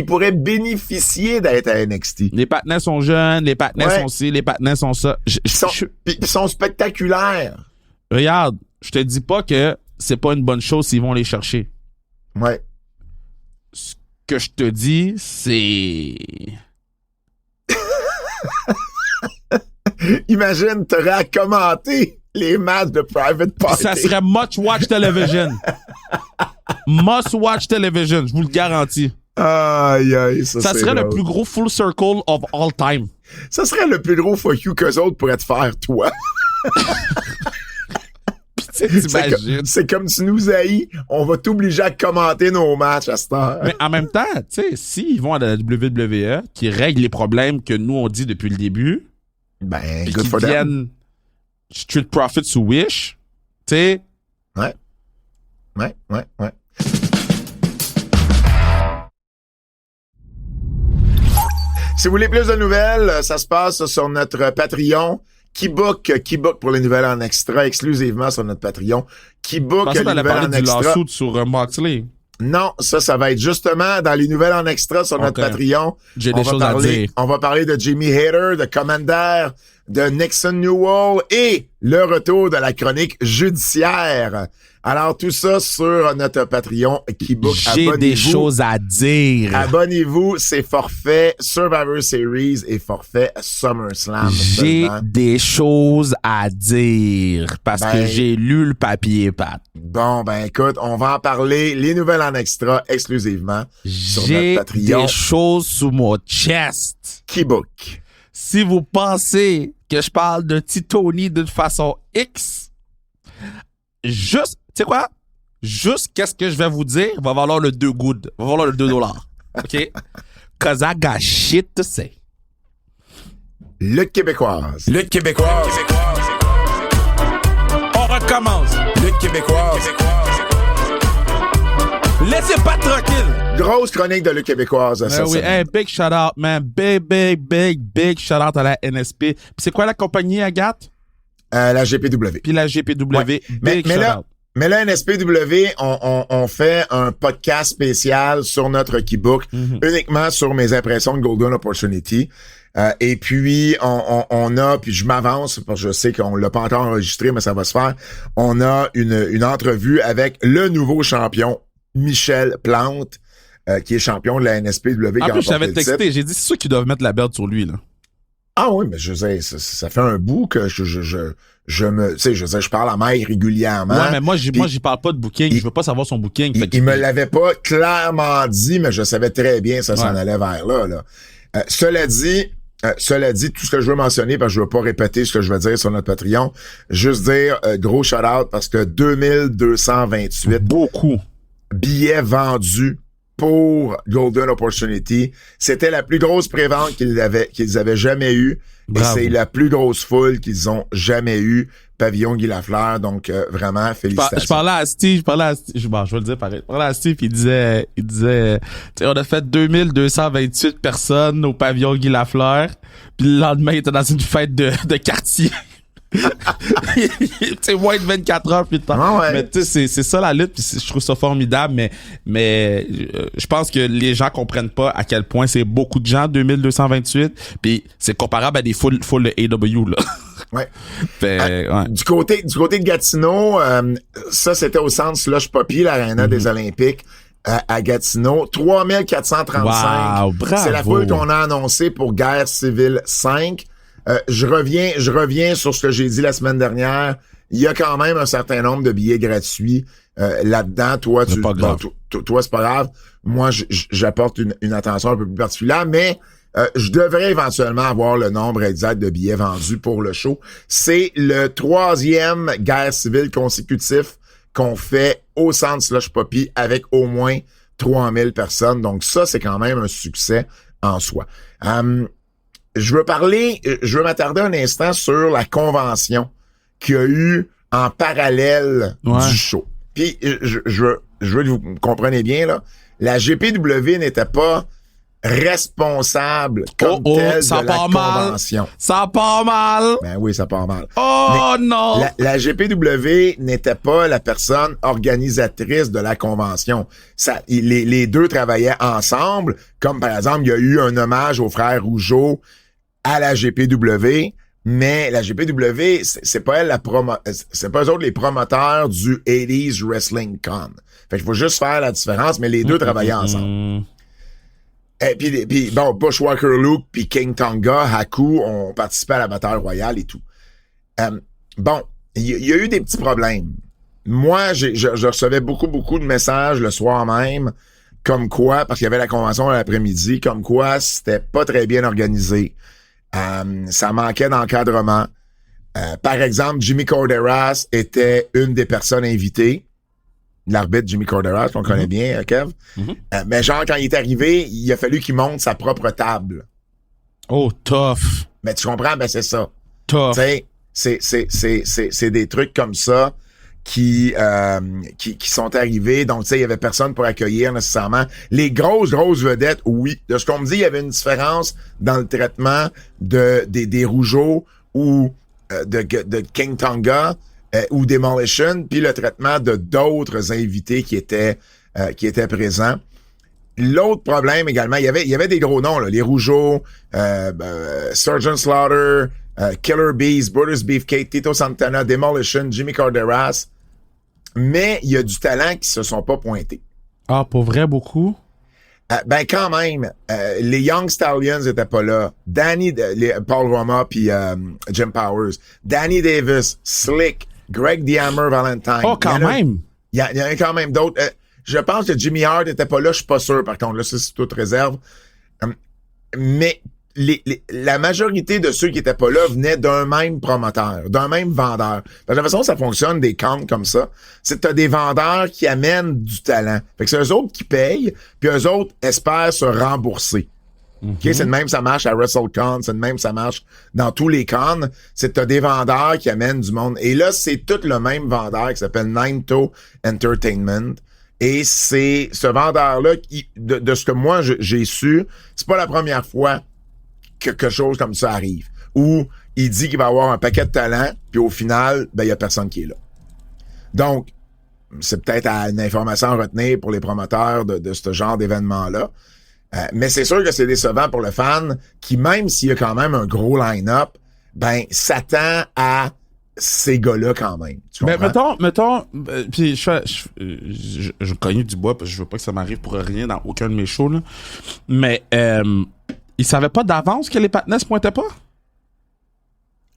pourraient bénéficier d'être à NXT. Les partenaires sont jeunes, les partenaires sont ci, les partenaires sont ça. Ils sont spectaculaires. Regarde, je te dis pas que c'est pas une bonne chose s'ils vont les chercher. Ouais. Ce que je te dis, c'est... Imagine, t'aurais à commenter les matchs de Private Party. Ça serait Must Watch Television. Must Watch Television, je vous le garantis. Aïe, ça serait le plus gros full circle of all time. Ça serait le plus gros fuck you qu'eux autres pourraient te faire, toi. C'est comme tu nous haïs, on va t'obliger à commenter nos matchs à cette heure. Mais en même temps, tu sais, s'ils vont à la WWE, qui règle les problèmes que nous on dit depuis le début, puis qu'ils viennent Street Profits ou Wish, tu sais. Ouais. Si vous voulez plus de nouvelles, ça se passe sur notre Patreon. Qui book pour les nouvelles en extra, exclusivement sur notre Patreon. Qui book les nouvelles en extra. Du lawsuit sur Moxley. Non, ça va être justement dans les nouvelles en extra sur notre Patreon. J'ai des choses à dire. On va parler de Jimmy Hater, de Commander, de Nixon Newell et le retour de la chronique judiciaire. Alors, tout ça sur notre Patreon Keybook. J'ai des choses à dire. Abonnez-vous, c'est forfait Survivor Series et forfait SummerSlam. J'ai des choses à dire parce que j'ai lu le papier, Pat. Bon, écoute, on va en parler, les nouvelles en extra exclusivement sur notre Patreon. J'ai des choses sous mon chest. Keybook. Si vous pensez que je parle de Titoni d'une façon X, juste, tu sais quoi? Juste qu'est-ce que je vais vous dire va valoir le 2 good. Va valoir le $2. OK? Cause I got shit to say. Lutte québécoise. Lutte québécoise. On recommence. Lutte québécoise. Laissez pas tranquille. Grosse chronique de lutte québécoise. Ça, oui, hey, big shout out, man. Big shout out à la NSP. Puis c'est quoi la compagnie, Agathe? La GPW. Puis la GPW. Ouais. Big shout out. Mais là, NSPW, on fait un podcast spécial sur notre Keybook, uniquement sur mes impressions de Golden Opportunity. Et puis, on a, puis je m'avance, parce que je sais qu'on l'a pas encore enregistré, mais ça va se faire. On a une entrevue avec le nouveau champion, Michel Plante, qui est champion de la NSPW. En plus, je t'avais texté, j'ai dit, c'est sûr qu'ils doivent mettre la belt sur lui, là. Ah oui, mais je sais, ça fait un bout que je parle à Mike régulièrement. Ouais, mais moi, j'y parle pas de booking. Je veux pas savoir son booking. Il me l'avait pas clairement dit, mais je savais très bien que ça s'en allait vers là. Cela dit, tout ce que je veux mentionner, parce que je veux pas répéter ce que je veux dire sur notre Patreon, juste dire gros shout-out parce que 2228 beaucoup billets vendus pour Golden Opportunity. C'était la plus grosse prévente qu'ils avaient jamais eue. Bravo. Et c'est la plus grosse foule qu'ils ont jamais eue. Pavillon Guy Lafleur. Donc, vraiment, félicitations. Je parlais à Steve, je vais le dire pareil. Je parlais à Steve, il disait, on a fait 2228 personnes au pavillon Guy Lafleur, puis le lendemain, il était dans une fête de quartier. C'est moins de 24 heures plus tard. Ah ouais. Mais tu sais, c'est ça la lutte, puis je trouve ça formidable, mais je pense que les gens comprennent pas à quel point c'est beaucoup de gens, 2228, puis c'est comparable à des full de AW, là. Ouais. Ouais. Du côté de Gatineau, ça c'était au centre Slush Poppy, l'aréna des Olympiques à Gatineau, 3435. Wow, bravo. C'est la foule qu'on a annoncée pour Guerre civile 5. Je reviens sur ce que j'ai dit la semaine dernière. Il y a quand même un certain nombre de billets gratuits là-dedans. Toi, c'est pas grave. Moi, j'apporte une attention un peu plus particulière, mais je devrais éventuellement avoir le nombre exact de billets vendus pour le show. C'est le 3e guerre civile consécutif qu'on fait au centre Slush Poppy avec au moins 3000 personnes. Donc ça, c'est quand même un succès en soi. Je veux m'attarder un instant sur la convention qu'il y a eu en parallèle du show. Puis, je veux que vous compreniez bien, là, la GPW n'était pas responsable comme telle de la convention. Ça part mal. Ben oui, ça part mal. Oh non! La GPW n'était pas la personne organisatrice de la convention. Les deux travaillaient ensemble, comme par exemple, il y a eu un hommage aux frères Rougeau à la GPW, mais la GPW, c'est pas elle c'est pas eux autres les promoteurs du 80s Wrestling Con. Fait qu'il faut juste faire la différence, mais les deux travaillaient ensemble. Et puis bon, Bushwhacker Luke puis King Tonga, Haku ont participé à la bataille royale et tout. Bon, il y a eu des petits problèmes. Moi, je recevais beaucoup de messages le soir même, comme quoi, parce qu'il y avait la convention l'après-midi, comme quoi c'était pas très bien organisé. Ça manquait d'encadrement. Par exemple, Jimmy Corderas était une des personnes invitées. L'arbitre Jimmy Corderas, qu'on connaît bien, Kev. Mais genre, quand il est arrivé, il a fallu qu'il monte sa propre table. Oh, tough. Mais tu comprends? Ben, c'est ça. Tough. Tu sais, c'est des trucs comme ça qui sont arrivés. Donc, tu sais, il y avait personne pour accueillir nécessairement. Les grosses vedettes, oui. De ce qu'on me dit, il y avait une différence dans le traitement des Rougeaux ou de King Tonga ou Demolition, puis le traitement de d'autres invités qui étaient qui étaient présents. L'autre problème également, il y avait des gros noms, là, les Rougeaux, Sgt. Slaughter, Killer Bees, Brutus Beefcake, Tito Santana, Demolition, Jimmy Carderas, mais il y a du talent qui se sont pas pointés. Ah, pour vrai, beaucoup? Ben quand même, les Young Stallions étaient pas là. Paul Roma puis Jim Powers, Danny Davis, Slick, Greg the Hammer Valentine. Oh, quand même! Il y en a quand même d'autres. Je pense que Jimmy Hart était pas là, je suis pas sûr, par contre. Là, ça, c'est toute réserve. Mais la majorité de ceux qui étaient pas là venaient d'un même promoteur, d'un même vendeur. De la façon dont ça fonctionne, des comptes comme ça, c'est que t'as des vendeurs qui amènent du talent. Fait que c'est eux autres qui payent, puis eux autres espèrent se rembourser. Mm-hmm. Okay, c'est de même ça marche à WrestleCon, c'est de même ça marche dans tous les cons. C'est que t'as des vendeurs qui amènent du monde. Et là, c'est tout le même vendeur qui s'appelle Naito Entertainment. Et c'est ce vendeur-là qui, de ce que moi j'ai su, c'est pas la première fois que quelque chose comme ça arrive. Où il dit qu'il va avoir un paquet de talents, puis au final, ben il y a personne qui est là. Donc, c'est peut-être une information à retenir pour les promoteurs de ce genre d'événement-là. Mais c'est sûr que c'est décevant pour le fan qui, même s'il y a quand même un gros line-up, ben s'attend à ces gars-là quand même. Tu comprends? Mais mettons, puis je cogne du bois parce que je veux pas que ça m'arrive pour rien dans aucun de mes shows, là. Mais ils savaient pas d'avance que les partenaires se pointaient pas?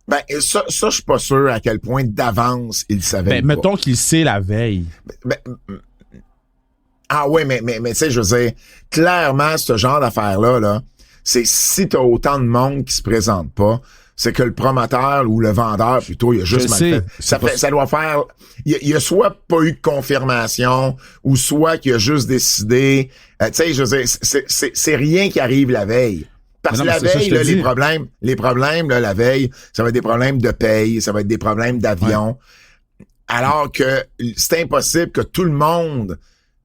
Ben, ça, je suis pas sûr à quel point d'avance ils savaient. Ben, mettons qu'il sait la veille. Ah ouais, mais tu sais, je veux dire, clairement, ce genre d'affaires-là, là, c'est si t'as autant de monde qui se présente pas, c'est que le promoteur ou le vendeur, plutôt, il a juste mal fait. Ça doit faire... Il a soit pas eu de confirmation, ou soit qu'il a juste décidé... tu sais, je veux dire, c'est rien qui arrive la veille. Parce que la veille, là, les problèmes, là, la veille, ça va être des problèmes de paye, ça va être des problèmes d'avion. Ouais. Alors que c'est impossible que tout le monde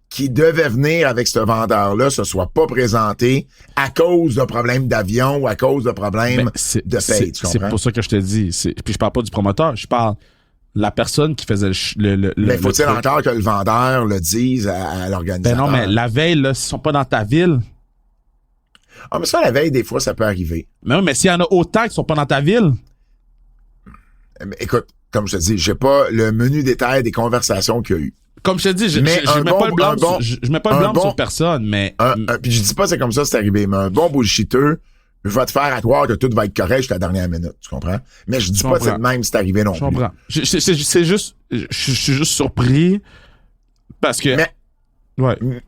qui devait venir avec ce vendeur-là se soit pas présenté à cause de problèmes d'avion ou à cause de problèmes de paye. Tu comprends? C'est pour ça que je te dis. Puis je parle pas du promoteur, je parle la personne qui faisait le mais faut-il encore que le vendeur le dise à l'organisateur? Ben non, mais la veille, là, s'ils sont pas dans ta ville... Ah, mais ça, la veille, des fois, ça peut arriver. Mais oui, mais s'il y en a autant qui sont pas dans ta ville... Mais écoute, comme je te dis, j'ai pas le menu détail des conversations qu'il y a eu. Comme je te dis, je mets pas le blâme sur personne, mais... Puis je dis pas c'est comme ça c'est arrivé, mais un bon bullshiteux va te faire à croire que tout va être correct jusqu'à la dernière minute, tu comprends? Mais je dis pas que c'est le même c'est arrivé non plus. Je comprends. C'est juste... Je suis juste surpris parce que...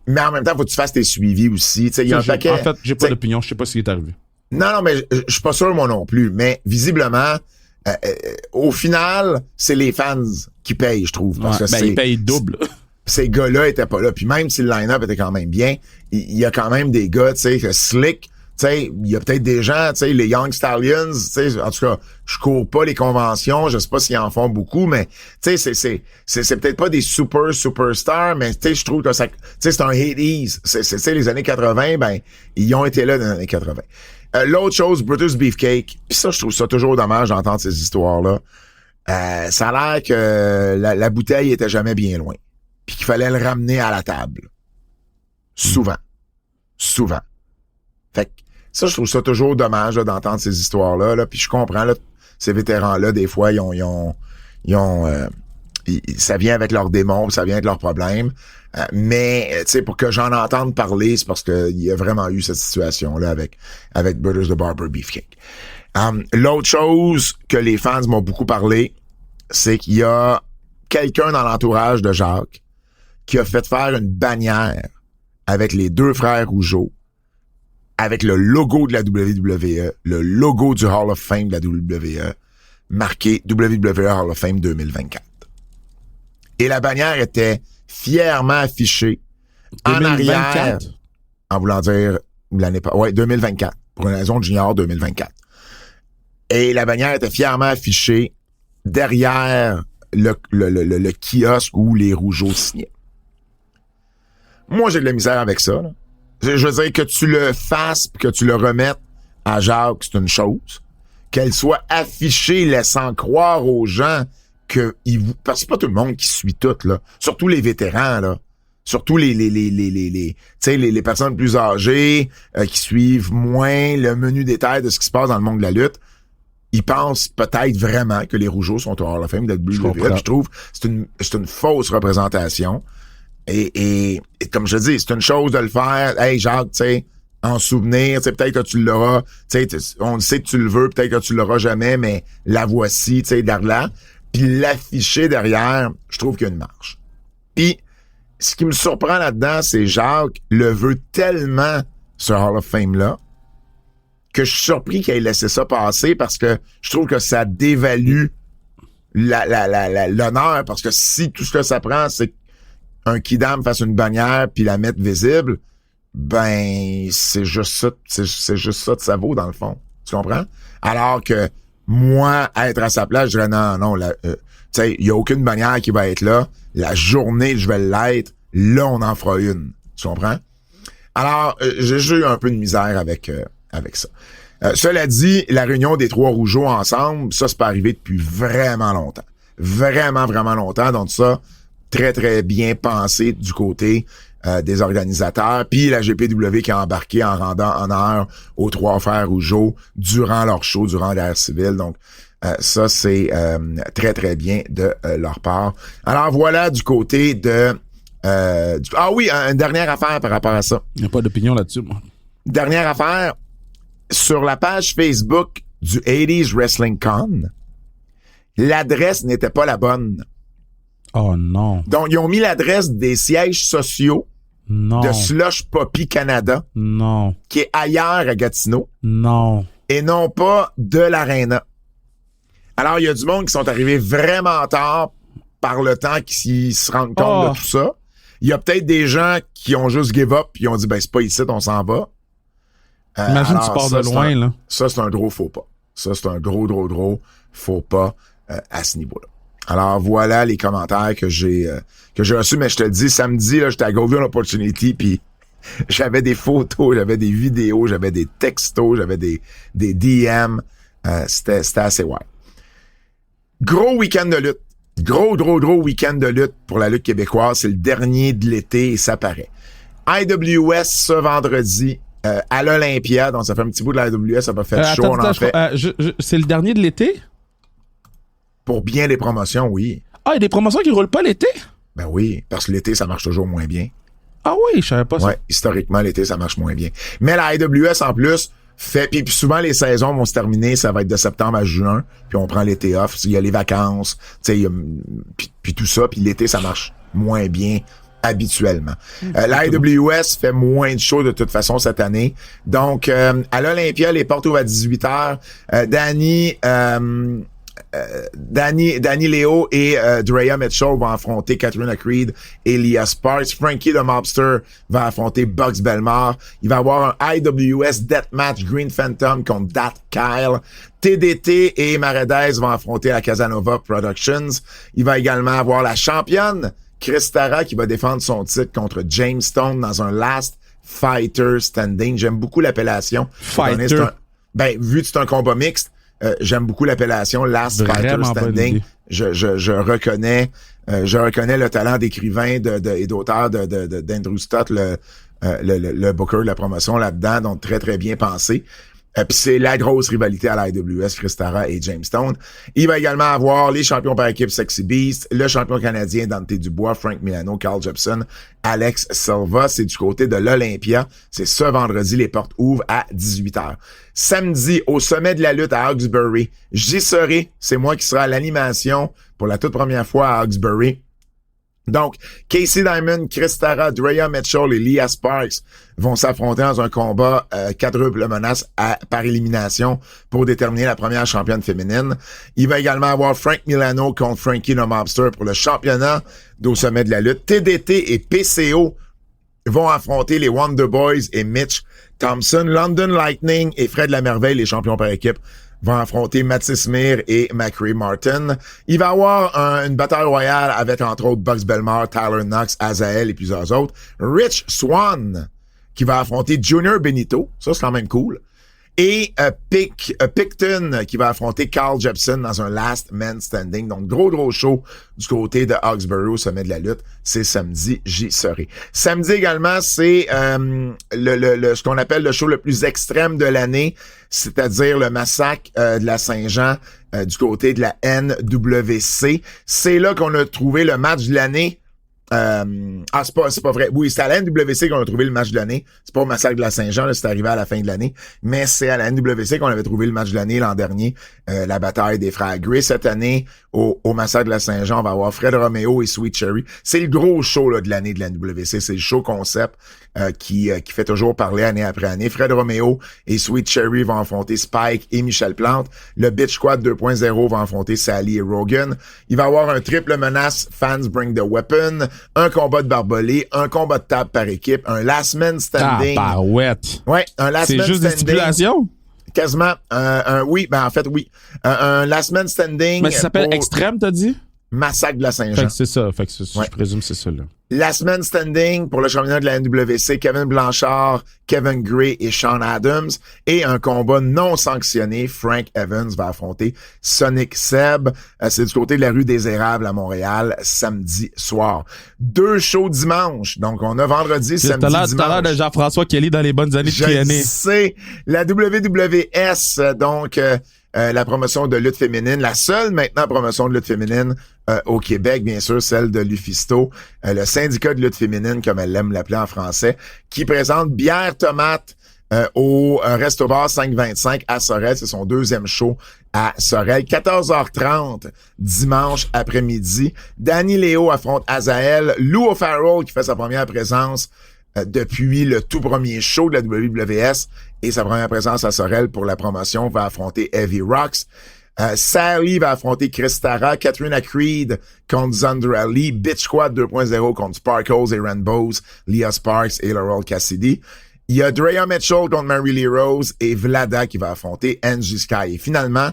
Mais en même temps, faut que tu fasses tes suivis aussi. Il y a un paquet... En fait, j'ai pas d'opinion, je sais pas ce qui est arrivé. Non, mais je suis pas sûr moi non plus, mais visiblement... au final, c'est les fans qui payent, je trouve. Parce que ils payent double. Ces gars-là étaient pas là. Puis même si le line-up était quand même bien, il y a quand même des gars, tu sais, Slick, tu sais, il y a peut-être des gens, tu sais, les Young Stallions, tu sais, en tout cas, je cours pas les conventions, je sais pas s'ils en font beaucoup, mais tu sais, c'est peut-être pas des superstars, mais tu sais, je trouve que ça, tu sais, c'est un hit ease. C'est les années 80, ben, ils ont été là dans les années 80. L'autre chose, Brutus Beefcake, pis ça, je trouve ça toujours dommage d'entendre ces histoires-là. Ça a l'air que la bouteille était jamais bien loin. Puis qu'il fallait le ramener à la table. Souvent. Fait que ça, je trouve ça toujours dommage là, d'entendre ces histoires-là. Là. Puis je comprends, là, ces vétérans-là, des fois, ça vient avec leurs démons, ça vient avec leurs problèmes. Mais, tu sais, pour que j'en entende parler, c'est parce qu'il y a vraiment eu cette situation-là avec Brothers the Barber Beefcake. L'autre chose que les fans m'ont beaucoup parlé, c'est qu'il y a quelqu'un dans l'entourage de Jacques qui a fait faire une bannière avec les deux frères Rougeau, avec le logo de la WWE, le logo du Hall of Fame de la WWE, marqué WWE Hall of Fame 2024. Et la bannière était fièrement affichée 2024? En arrière, en voulant dire l'année pas, ouais, 2024, pour une raison de junior 2024. Et la bannière était fièrement affichée derrière le kiosque où les Rougeaux signaient. Moi, j'ai de la misère avec ça. Là. Je veux dire que tu le fasses pis que tu le remettes à Jacques, c'est une chose. Qu'elle soit affichée laissant croire aux gens que parce que c'est pas tout le monde qui suit tout, là. Surtout les vétérans, là. surtout tu sais, les personnes plus âgées qui suivent moins le menu détail de ce qui se passe dans le monde de la lutte, ils pensent peut-être vraiment que les Rougeaux sont au Hall of Fame de WWE. Puis je trouve que c'est une fausse représentation. Et comme je dis, c'est une chose de le faire. Hey, Jacques, tu sais, en souvenir, tu sais, peut-être que tu l'auras, tu sais, on sait que tu le veux, peut-être que tu l'auras jamais, mais la voici, tu sais, derrière. Puis l'afficher derrière, je trouve qu'il y a une marche. Puis, ce qui me surprend là-dedans, c'est Jacques le veut tellement, ce Hall of Fame-là, que je suis surpris qu'il ait laissé ça passer parce que je trouve que ça dévalue l'honneur, parce que si tout ce que ça prend, c'est qu'un kidam fasse une bannière puis la mettre visible, ben, c'est juste ça que ça vaut, dans le fond. Tu comprends? Alors que moi, être à sa place, je dirais non, tu sais, il y a aucune bannière qui va être là. La journée que je vais l'être, là, on en fera une. Tu comprends? Alors, j'ai eu un peu de misère avec ça. Cela dit, la réunion des trois Rougeaux ensemble, ça, c'est pas arrivé depuis vraiment longtemps. Vraiment, vraiment longtemps. Donc ça, très, très bien pensé du côté des organisateurs. Puis la GPW qui a embarqué en rendant honneur aux trois frères Rougeaux durant leur show, durant la guerre civile. Donc, ça, c'est très, très bien de leur part. Alors, voilà du côté de... Ah oui, une dernière affaire par rapport à ça. Il n'y a pas d'opinion là-dessus, moi. Dernière affaire, sur la page Facebook du 80s Wrestling Con, l'adresse n'était pas la bonne. Oh non. Donc, ils ont mis l'adresse des sièges sociaux de Slush Poppy Canada, qui est ailleurs à Gatineau, et non pas de l'Arena. Alors, il y a du monde qui sont arrivés vraiment tard par le temps qu'ils se rendent compte de tout ça. Il y a peut-être des gens qui ont juste give up et ont dit, ben, c'est pas ici, on s'en va. Imagine alors, tu pars de loin, là. Ça, c'est un gros faux pas. Ça, c'est un gros faux pas à ce niveau-là. Alors, voilà les commentaires que j'ai reçus. Mais je te le dis, samedi, là, j'étais à Go-View Opportunity, puis j'avais des photos, j'avais des vidéos, j'avais des textos, j'avais des DM. C'était assez wild. Gros week-end de lutte. Gros week-end de lutte pour la lutte québécoise. C'est le dernier de l'été et ça paraît. IWS ce vendredi à l'Olympia. Donc, ça fait un petit bout de la IWS. Ça m'a fait chaud. On en fait. C'est le dernier de l'été? Pour bien des promotions, oui. Ah, il y a des promotions qui roulent pas l'été? Ben oui, parce que l'été, ça marche toujours moins bien. Ah oui, je savais pas ça. Ouais, historiquement, l'été, ça marche moins bien. Mais la IWS, en plus, puis souvent, les saisons vont se terminer, ça va être de septembre à juin, puis on prend l'été off, il y a les vacances, tu sais, puis tout ça, puis l'été, ça marche moins bien habituellement. La IWS fait moins de shows de toute façon cette année. Donc, à l'Olympia, les portes ouvrent à 18h. Danny Leo et Drea Mitchell vont affronter Katrina Creed et Leah Sparks. Frankie the Mobster va affronter Bugs Belmar. Il va y avoir un IWS Deathmatch Green Phantom contre Dat Kyle. TDT et Maredez vont affronter la Casanova Productions. Il va également avoir la championne Chris Tara qui va défendre son titre contre James Stone dans un Last Fighter Standing. J'aime beaucoup l'appellation. Fighter. Vu que c'est un combat mixte, j'aime beaucoup l'appellation Last Fighter Standing. Je reconnais le talent d'écrivain et d'auteur d'Andrew Stott, le booker de la promotion là-dedans, donc très, très bien pensé. Puis c'est la grosse rivalité à la IWS, Chris Tara et James Stone. Il va également avoir les champions par équipe Sexy Beast, le champion canadien Dante Dubois, Frank Milano, Carl Jepson, Alex Silva. C'est du côté de l'Olympia. C'est ce vendredi, les portes ouvrent à 18h. Samedi, au sommet de la lutte à Hawkesbury, j'y serai. C'est moi qui serai à l'animation pour la toute première fois à Hawkesbury. Donc, Casey Diamond, Chris Tara, Drea Mitchell et Leah Sparks vont s'affronter dans un combat quadruple menace par élimination pour déterminer la première championne féminine. Il va également avoir Frank Milano contre Frankie the Mobster pour le championnat au sommet de la lutte. TDT et PCO vont affronter les Wonder Boys et Mitch Thompson. London Lightning et Fred Lamerveille, les champions par équipe, vont affronter Mathis Mir et McCree Martin. Il va y avoir une bataille royale avec, entre autres, Bugs Belmar, Tyler Knox, Azael et plusieurs autres. Rich Swann, qui va affronter Junior Benito. Ça, c'est quand même cool. Et Picton qui va affronter Carl Jepson dans un Last Man Standing. Donc, gros show du côté de Hawkesbury au sommet de la lutte. C'est samedi, j'y serai. Samedi également, c'est ce qu'on appelle le show le plus extrême de l'année, c'est-à-dire le massacre de la Saint-Jean du côté de la NWC. C'est là qu'on a trouvé le match de l'année. C'est pas vrai. Oui, c'est à la NWC qu'on a trouvé le match de l'année. C'est pas au massacre de la Saint-Jean, là, c'est arrivé à la fin de l'année. Mais c'est à la NWC qu'on avait trouvé le match de l'année l'an dernier, la bataille des frères Gray. Cette année, au massacre de la Saint-Jean, on va avoir Fred Romeo et Sweet Cherry. C'est le gros show là, de l'année de la NWC. C'est le show concept qui fait toujours parler année après année. Fred Romeo et Sweet Cherry vont affronter Spike et Michel Plante. Le Bitch Squad 2.0 va affronter Sally et Rogan. Il va y avoir un triple menace Fans Bring the Weapon, un combat de barbelé, un combat de table par équipe, un last man standing. Tabarouette. Ouais, un last man standing. C'est juste des stipulations? Quasiment. Oui, en fait, oui. Un last man standing. Mais ça s'appelle Extrême, t'as dit? Massacre de la Saint-Jean. Fait que c'est ça. Fait que ouais. Je présume que c'est ça, là. Last man standing pour le championnat de la NWC, Kevin Blanchard, Kevin Gray et Sean Adams. Et un combat non sanctionné, Frank Evans va affronter Sonic Seb. C'est du côté de la rue des Érables à Montréal, samedi soir. 2 shows dimanche. Donc, on a vendredi, samedi, dimanche. T'as l'air de Jean-François Kelly dans les bonnes années de TNA. Je sais. La WWS, donc... la promotion de lutte féminine, la seule maintenant promotion de lutte féminine au Québec, bien sûr, celle de Lufisto, le syndicat de lutte féminine, comme elle aime l'appeler en français, qui présente Bière Tomate au Resto-Bar 525 à Sorel. C'est son 2e show à Sorel. 14h30, dimanche après-midi. Danny Léo affronte Azael. Lou O'Farrell, qui fait sa première présence depuis le tout premier show de la WWS et sa première présence à Sorel pour la promotion, va affronter Heavy Rocks. Sally va affronter Chris Tara, Katrina Creed contre Zandra Lee, Bitch Squad 2.0 contre Sparkles et Rainbows, Leah Sparks et Laurel Cassidy. Il y a Drea Mitchell contre Mary Lee Rose et Vlada qui va affronter Angie Sky. Et finalement,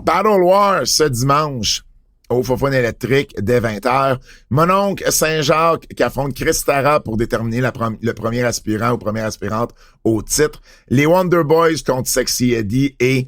Battle War ce dimanche au Fofone électrique dès 20h. Mon oncle Saint-Jacques qui affronte Chris Tara pour déterminer le premier aspirant ou première aspirante au titre. Les Wonder Boys contre Sexy Eddie et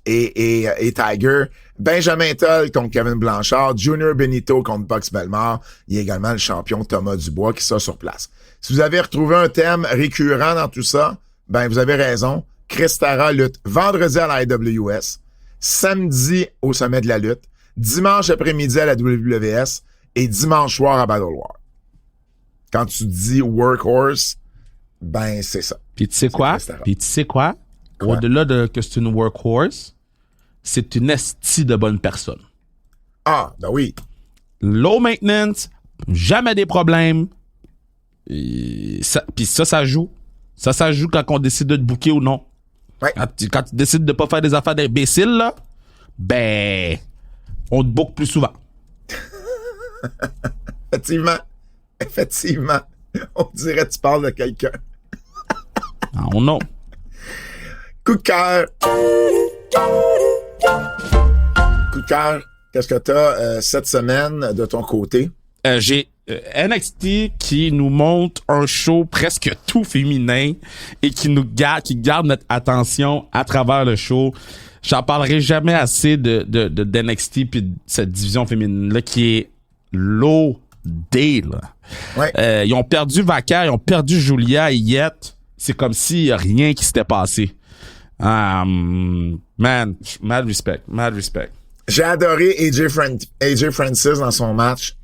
Tiger. Benjamin Toll contre Kevin Blanchard. Junior Benito contre Box Belmar. Il y a également le champion Thomas Dubois qui sera sur place. Si vous avez retrouvé un thème récurrent dans tout ça, ben vous avez raison. Chris Tara lutte vendredi à la IWS, samedi au sommet de la lutte, dimanche après-midi à la WWS et dimanche soir à Battle War. Quand tu dis workhorse, ben c'est ça. Puis tu sais quoi? Au-delà de que c'est une workhorse, c'est une esti de bonne personne. Ah, ben oui. Low maintenance, jamais des problèmes. Puis ça joue. Ça joue quand on décide de te booker ou non. Ouais. Quand tu décides de pas faire des affaires d'imbéciles, là, ben... on te book plus souvent. Effectivement. On dirait que tu parles de quelqu'un. Oh non. Coup de cœur. Coup de cœur. Qu'est-ce que t'as cette semaine de ton côté? J'ai NXT qui nous montre un show presque tout féminin et qui garde notre attention à travers le show. J'en parlerai jamais assez de NXT puis de cette division féminine là qui est loadée là. Ouais. Ils ont perdu Vaca, ils ont perdu Julia et Yet. C'est comme s'il y a rien qui s'était passé. Man, mad respect. J'ai adoré AJ Francis dans son match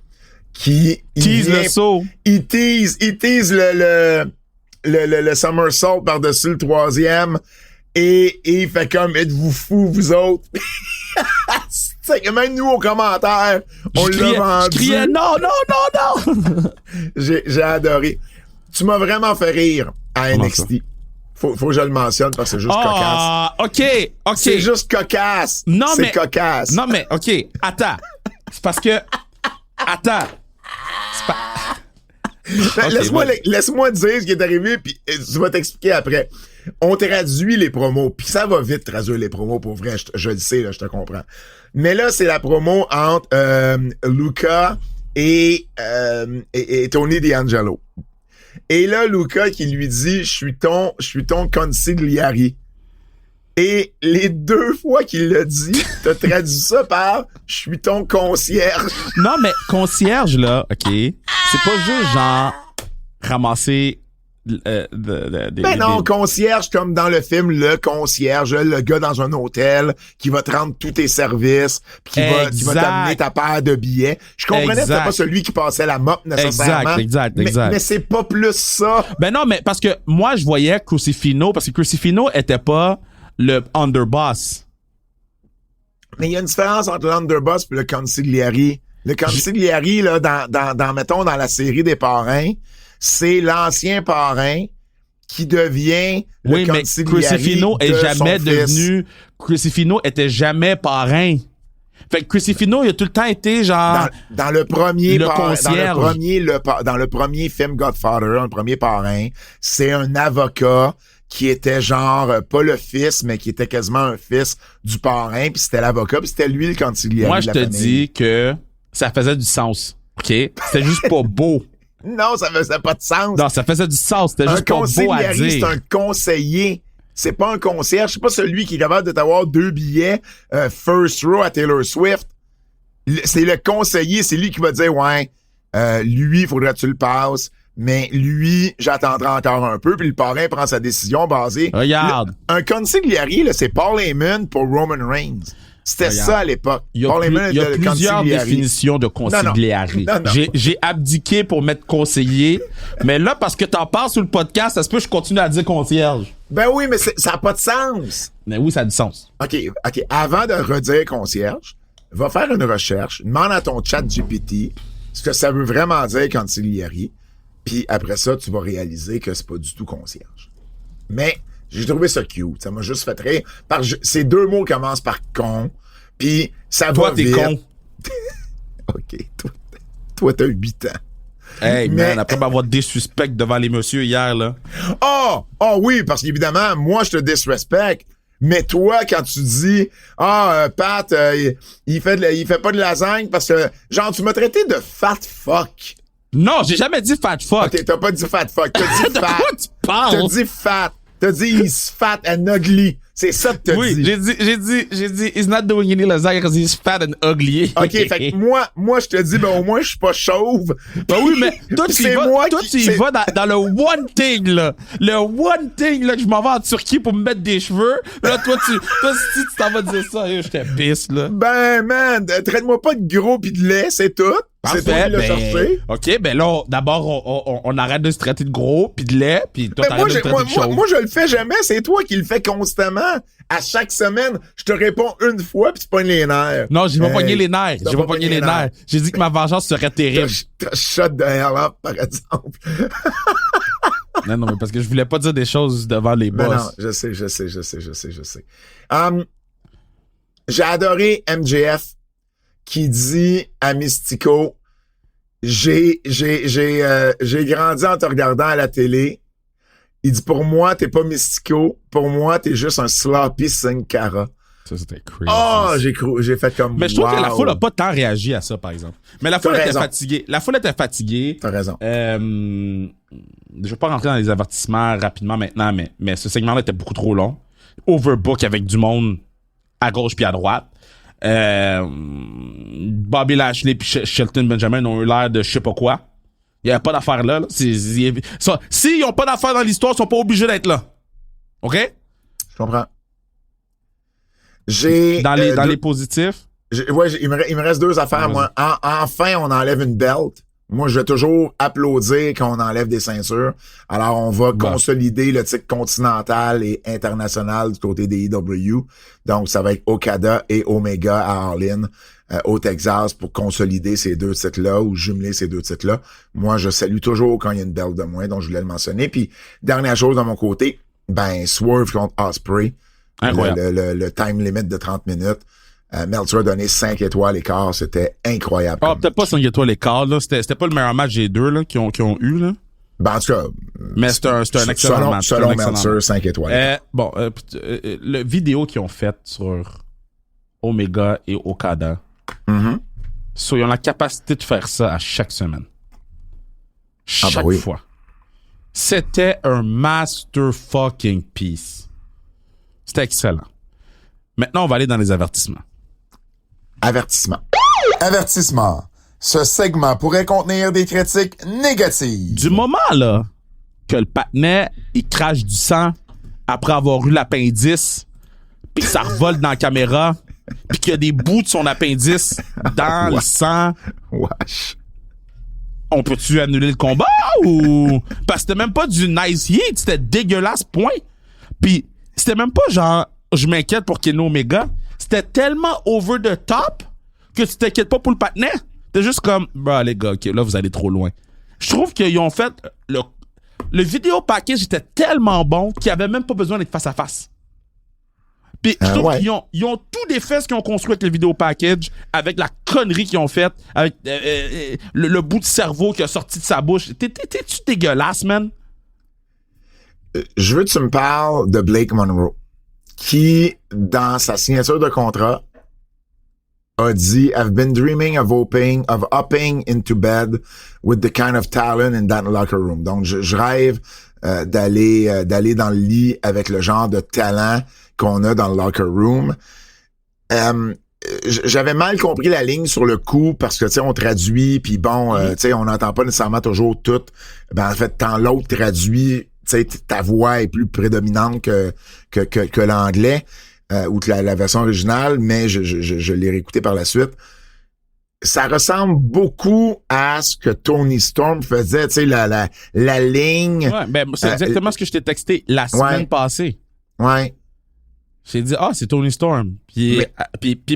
qui tease le saut. Il tease le somersault par-dessus le 3e. Et il fait comme, êtes-vous fous, vous autres? Même nous, aux commentaires, on l'a vendu. Je criais, non! J'ai adoré. Tu m'as vraiment fait rire à NXT. Faut que je le mentionne parce que c'est juste cocasse. OK. C'est juste cocasse. Cocasse. Non, mais, OK. Attends. C'est parce que... Attends. Okay, laisse-moi dire ce qui est arrivé, puis tu vas t'expliquer après. On traduit les promos, puis ça va vite traduire les promos, pour vrai, je le sais, là, je te comprends. Mais là, c'est la promo entre Luca et Tony D'Angelo. Et là, Luca qui lui dit, je suis ton consigliere. Et les 2 fois qu'il l'a dit, t'as traduit ça par « je suis ton concierge ». Non, mais concierge, là, OK, c'est pas juste genre ramasser... Ben non, concierge comme dans le film, le concierge, le gars dans un hôtel qui va te rendre tous tes services, puis qui va t'amener ta paire de billets. Je comprenais que c'était pas celui qui passait la mop nécessairement. Exact. Mais c'est pas plus ça. Ben non, mais parce que moi, je voyais Crucifino, parce que Crucifino était pas le underboss. Mais il y a une différence entre l'underboss et le consigliere. Le consigliere, là, mettons, dans la série des parrains, c'est l'ancien parrain qui devient le consigliere. Mais Crucifino est jamais devenu... Crucifino était jamais parrain. Fait que Crucifino, il a tout le temps été genre... Dans le premier... Le concierge. Dans le premier film Godfather, le premier parrain, c'est un avocat qui était genre, pas le fils, mais qui était quasiment un fils du parrain, puis c'était l'avocat, puis c'était lui le consigliere. Moi, je te dis que ça faisait du sens. OK? C'était juste pas beau. Non, ça faisait pas de sens. Non, ça faisait du sens. C'était juste pas beau à dire. C'est un conseiller. C'est pas un concierge. C'est pas celui qui est capable de t'avoir 2 billets first row à Taylor Swift. C'est le conseiller. C'est lui qui va dire, ouais, lui, il faudrait que tu le passes. Mais lui, j'attendrai encore un peu. Puis le parrain prend sa décision basée. Regarde. Un consigliere, là, c'est Paul Heyman pour Roman Reigns. C'était ça à l'époque. Il y a plusieurs définitions de consigliere. J'ai abdiqué pour mettre conseiller, mais là, parce que t'en parles sur le podcast, ça se peut que je continue à dire concierge. Ben oui, mais ça n'a pas de sens. Mais oui, ça a du sens. OK. Avant de redire concierge, va faire une recherche, demande à ton chat GPT ce que ça veut vraiment dire consigliere, puis après ça, tu vas réaliser que c'est pas du tout concierge. Mais... j'ai trouvé ça cute. Ça m'a juste fait rire. Ces 2 mots commencent par con. Puis ça va vite. Toi, t'es con. OK. Toi, t'as 8 ans. Hey, man, après m'avoir désuspect devant les messieurs hier, là. Oh oui, parce qu'évidemment, moi, je te disrespecte. Mais toi, quand tu dis, Pat, il fait pas de lasagne parce que, genre, tu m'as traité de fat fuck. Non, j'ai jamais dit fat fuck. OK, t'as pas dit fat fuck. T'as dit de fat. quoi tu parles? T'as dit fat. T'as dit he's fat and ugly. C'est ça que t'as dit. Oui, j'ai dit he's not doing any lasagne because he's fat and ugly. OK, fait que moi, je te dis, ben au moins, je suis pas chauve. Ben oui, mais toi, tu y vas dans le one thing, là. Le one thing, là, que je m'en vais en Turquie pour me mettre des cheveux. Là, toi, si tu t'en vas dire ça, je te pisse, là. Ben, man, traite-moi pas de gros pis de lait, c'est tout. Parfait, c'est toi qui l'as cherché. OK, ben là, d'abord, on arrête de se traiter de gros pis de lait, pis toi, t'arrêtes de se traiter de chauve. Moi, je le fais jamais, c'est toi qui le fais constamment. À chaque semaine, je te réponds une fois pis tu pognes les nerfs. Non, j'ai pas pogné les nerfs. J'ai pas pogné les nerfs. J'ai dit que ma vengeance serait terrible. T'as shut the hell up, par exemple. Non, mais parce que je voulais pas dire des choses devant les boss. Non, je sais. J'ai adoré MJF qui dit à Mystico, j'ai grandi en te regardant à la télé. Il dit, pour moi, t'es pas Mystico. Pour moi, t'es juste un sloppy Sin Cara. Ça, c'était crazy. J'ai fait comme, mais je trouve que la foule a pas tant réagi à ça, par exemple. Mais la foule était fatiguée. T'as raison. Je vais pas rentrer dans les avertissements rapidement maintenant, mais ce segment-là était beaucoup trop long. Overbook avec du monde à gauche puis à droite. Bobby Lashley et Shelton Benjamin ont eu l'air de je sais pas quoi. Il y a pas d'affaire là. S'ils ont pas d'affaire dans l'histoire, ils sont pas obligés d'être là. OK? Je comprends. Dans les positifs? Il me reste 2 affaires, moi. Enfin, on enlève une belt. Moi, je vais toujours applaudir quand on enlève des ceintures. Alors, on va consolider le titre continental et international du côté des EW. Donc, ça va être Okada et Omega à All-In au Texas pour consolider ces 2 titres-là ou jumeler ces 2 titres-là. Moi, je salue toujours quand il y a une belt de moins, donc je voulais le mentionner. Puis, dernière chose de mon côté, Swerve contre Ospreay. Incroyable. Le time limit de 30 minutes. Meltzer a donné 5 étoiles et quart. C'était incroyable. Peut-être pas 5 étoiles et quart, là. C'était pas le meilleur match des 2, là, qui ont eu, là. Ben, en tout cas. Mais c'est un excellent match. Selon Meltzer, 5 étoiles. Le vidéo qu'ils ont fait sur Omega et Okada. Ils ont la capacité de faire ça à chaque semaine. Chaque fois. C'était un master fucking piece. C'était excellent. Maintenant, on va aller dans les avertissements. Avertissement. Avertissement. Ce segment pourrait contenir des critiques négatives. Du moment, là, que le patinet, il crache du sang après avoir eu l'appendice, puis que ça revole dans la caméra, puis qu'il y a des bouts de son appendice dans le sang, Wesh. on peut-tu annuler le combat ou... Parce que c'était même pas du nice heat, c'était dégueulasse, point. Puis c'était même pas genre, je m'inquiète pour Kenny Omega. C'était tellement over the top que tu t'inquiètes pas pour le patinet. T'es juste comme, bah les gars, ok, là vous allez trop loin. Je trouve qu'ils ont fait le vidéo package était tellement bon qu'il y avait même pas besoin d'être face à face. Puis je trouve qu'ils ont tout défait ce qu'ils ont construit avec le vidéo package, avec la connerie qu'ils ont faite, avec le bout de cerveau qui a sorti de sa bouche. T'es-tu dégueulasse, man? Je veux que tu me parles de Blake Monroe, qui, dans sa signature de contrat, a dit I've been dreaming of upping into bed with the kind of talent in that locker room. Donc je rêve d'aller dans le lit avec le genre de talent qu'on a dans le locker room. J'avais mal compris la ligne sur le coup parce que tu sais on traduit puis bon tu sais on n'entend pas nécessairement toujours tout. Ben en fait tant l'autre traduit, tu sais ta voix est plus prédominante que l'anglais. Ou que la version originale, mais je l'ai réécouté par la suite. Ça ressemble beaucoup à ce que Tony Storm faisait, tu sais, la ligne. Ouais, ben c'est exactement ce que je t'ai texté la semaine passée. Ouais. J'ai dit, c'est Tony Storm. Puis